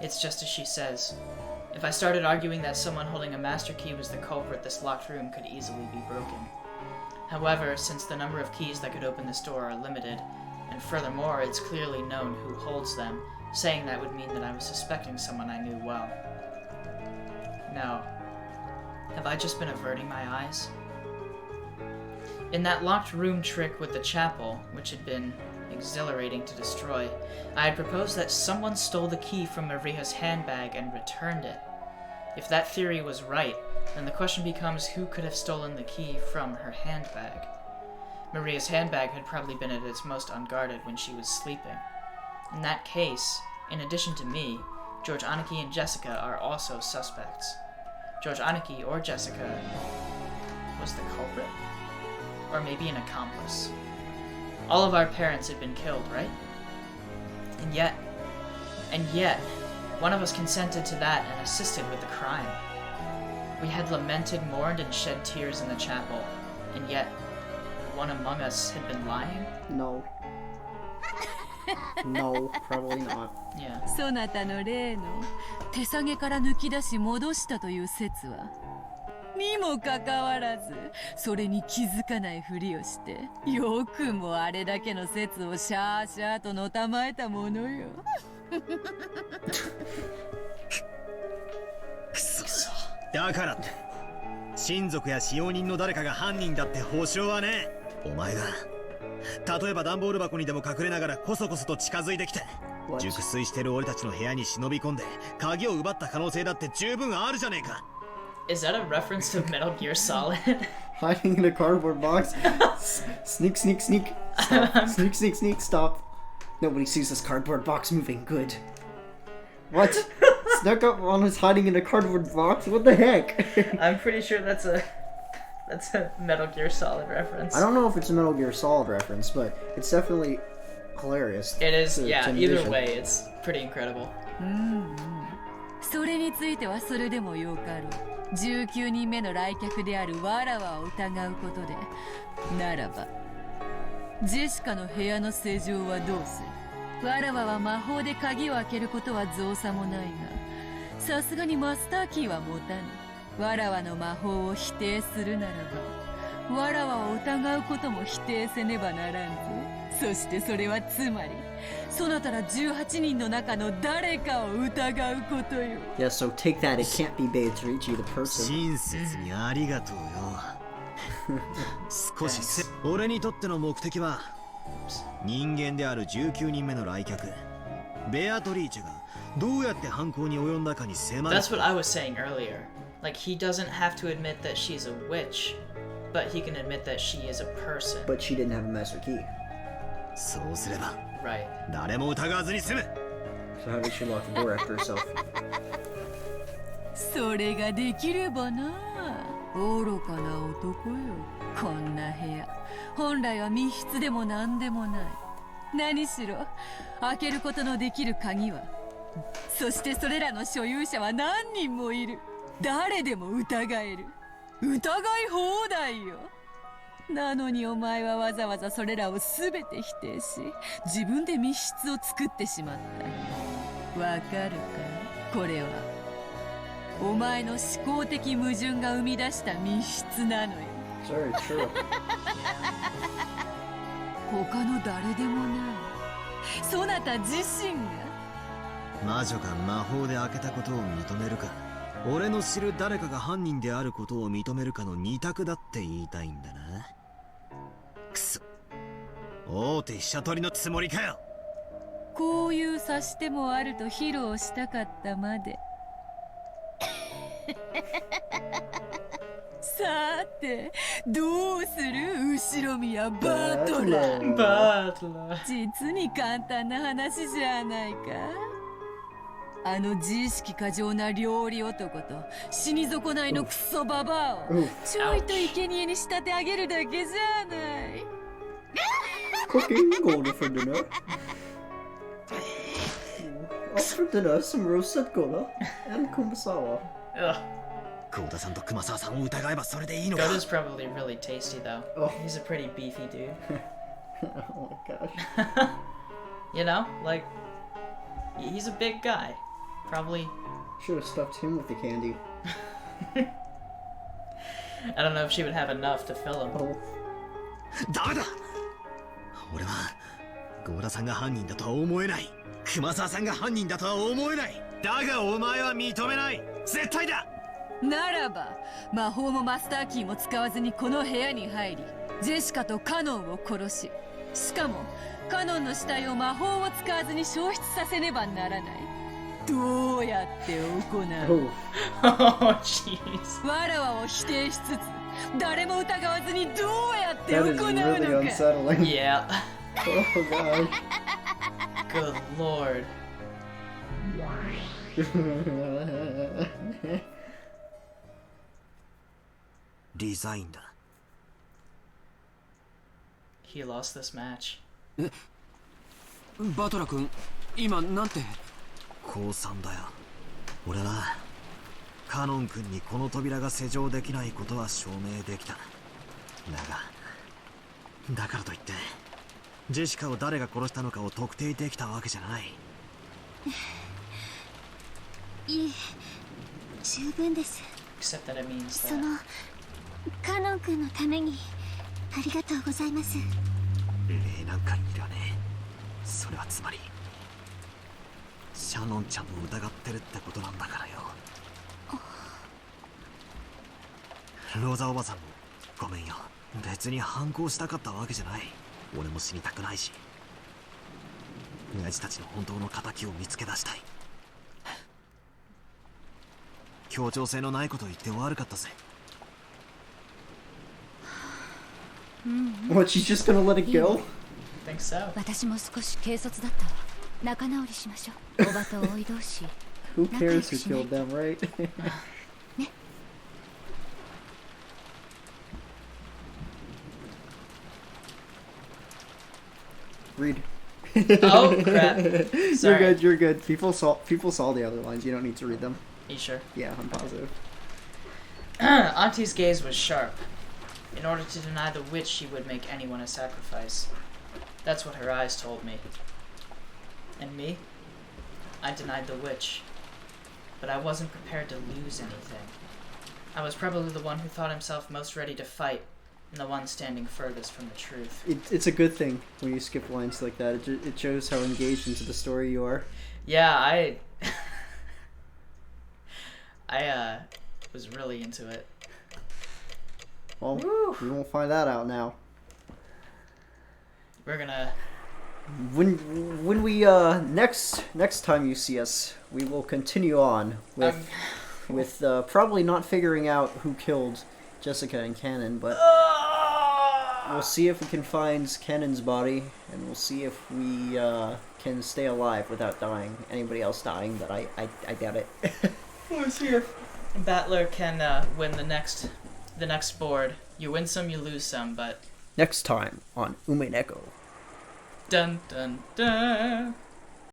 B: It's just as she says. If I started arguing that someone holding a master key was the culprit, this locked room could easily be broken. However, since the number of keys that could open this door are limited, and furthermore, it's clearly known who holds them, saying that would mean that I was suspecting someone I knew well. No. Have I just been averting my eyes? In that locked room trick with the chapel, which had been exhilarating to destroy, I had proposed that someone stole the key from Maria's handbag and returned it. If that theory was right, then the question becomes who could have stolen the key from her handbag. Maria's handbag had probably been at its most unguarded when she was sleeping. In that case, in addition to me, George Aniki and Jessica are also suspects. George Aniki or Jessica was the culprit? Or maybe an accomplice. All of our parents had been killed, right? And yet, one of us consented to that and assisted with the crime. We had lamented, mourned, and shed tears in the chapel, and yet, one among us had been lying?
A: No. No, probably not.
B: Yeah.
F: そなたの例の手下げから抜き出し戻したという説はにもかかわらずそれに気づかないふりをしてよくもあれだけの説をシャーシャーとのたまえたものよ
H: くそだからって親族や使用人の誰かが犯人だって保証はねえお前が例えば段ボール箱にでも隠れながらコソコソと近づいてきて熟睡してる俺たちの部屋に忍び込んで鍵を奪った可能性だって十分あるじゃねえか
B: Is that a reference to Metal Gear Solid?
A: Hiding in a cardboard box. Sneak, sneak, sneak. Stop. Sneak, sneak, sneak. Stop. Nobody sees this cardboard box moving. Good. What? Snuck up on us hiding in a cardboard box? What the heck?
B: I'm pretty sure that's a Metal Gear Solid reference.
A: I don't know if it's a Metal Gear Solid reference, but it's definitely hilarious.
B: It is, yeah. Either way, it's pretty incredible.
F: それについてはそれでもよかろう19人目の来客であるわらわを疑うことでならばジェシカの部屋の施錠はどうするわらわは魔法で鍵を開けることは造作もないがさすがにマスターキーは持たぬわらわの魔法を否定するならばわらわを疑うことも否定せねばならんぞ。そしてそれはつまりそなたら18人の中の誰かを疑うことよ。
A: Yeah, so take that, it can't be Beatrice the person.
H: 親切にありがとうよ。少し俺にとっての目的は人間である19人目の来客ベアトリーチェがどうやって犯行に及んだかに迫る。
B: That's what I was saying earlier. Like, he doesn't have to admit that she's a witch, but he can admit that she is a person.
A: But she didn't have a master key.
H: そうすれば
B: Right.
H: 誰も疑わずに済む。
A: So how did she lock the door after herself?
F: それができればな。愚かな男よ。こんな部屋本来は密室でも何でもない。何しろ開けることのできる鍵は、そしてそれらの所有者は何人もいる。誰でも疑える。疑い放題よ。なのにお前はわざわざそれらを全て否定し、自分で密室を作ってしまった。わかるか？これはお前の思考的矛盾が生み出した密室なのよ。
A: Sorry, true.
F: 他の誰でもない。そなた自身が。
H: 魔女が魔法で開けたことを認めるか、俺の知る誰かが犯人であることを認めるかの二択だって言いたいんだな。くそ、大手飛車取りのつもりかよ。
F: こういう指し手もあると披露したかったまで。さてどうする後ろ宮バトラー。
B: バトラー。
F: 実に簡単な話じゃないか。あの自意識過剰な料理男と死に損ないのクソババアをちょいと生贄に仕立て上げるだけじゃない。
A: Cooking, going for dinner. For dinner, some roasted gola and kumasawa.
B: Ugh.
H: 幸田さんと熊沢さんを疑えばそれでいいのか。
B: Goda's probably really tasty though.
A: Oh.
B: He's a pretty beefy dude.
A: Oh my gosh.
B: You know, like, he's a big guy. Probably.
A: Should have stuffed him with the candy.
B: I don't know if she would have enough to fill him.
A: Oh.
H: ダメだ。俺は幸田さんが犯人だとは思えない。熊沢さんが犯人だとは思えない。だがお前は認めない。絶対だ。
F: ならば魔法もマスターキーも使わずにこの部屋に入り、ジェシカとカノンを殺し、しかもカノンの死体を魔法を使わずに消失させねばならない。どうやって行う？
B: Oh, jeez.
F: わらわを否定しつつ誰も疑わずにどうやって行
A: That
F: う
A: is
F: の
A: really
F: か。
A: unsettling.
B: Yeah.
A: Oh god.
B: Good lord.
H: リザインだ。
B: He lost this match.
I: バトラ君、今なんて。
H: 降参だよ。俺はカノン君にこの扉が施錠できないことは証明できた。だからといってジェシカを誰が殺したのかを特定できたわけじゃない。
K: いえ、十分です。
B: Except that it means
K: そ
B: that.
K: のカノン君のためにありがとうございます。
H: 霊なんかにいるわね。それはつまりシャノンちゃんも疑ってるってことなんだからよ。ローザおばさんもごめんよ。別に反抗したかったわけじゃない。俺も死にたくないし、親父たちの本当の仇を見つけ出したい。協調性のないことを言って悪かったぜ。
A: What, she's just gonna let it go?
B: I think so.
E: 私も少し軽率だったわ。仲直りしましょう。おばとおい同士。
A: Who cares who killed them, right? Read.
B: Oh, crap.
A: You're
B: Sorry.
A: good, you're good. People saw the other lines, you don't need to read them.
B: You sure?
A: Yeah, I'm positive.
B: Auntie's gaze was sharp. In order to deny the witch, she would make anyone a sacrifice. That's what her eyes told me. And me? I denied the witch. But I wasn't prepared to lose anything. I was probably the one who thought himself most ready to fight, and the one standing furthest from the truth.
A: It's a good thing when you skip lines like that. It shows how engaged into the story you are.
B: Yeah, I was really into it.
A: Well, we won't find that out now.
B: We're gonna...
A: When we next time you see us, we will continue on with probably not figuring out who killed Jessica and Cannon, but we'll see if we can find Cannon's body, and we'll see if we can stay alive without dying. Anybody else dying, but I doubt it.
B: We'll see if Battler can win the next board. You win some, you lose some, but...
A: Next time on Umineko.
B: Dun dun dun!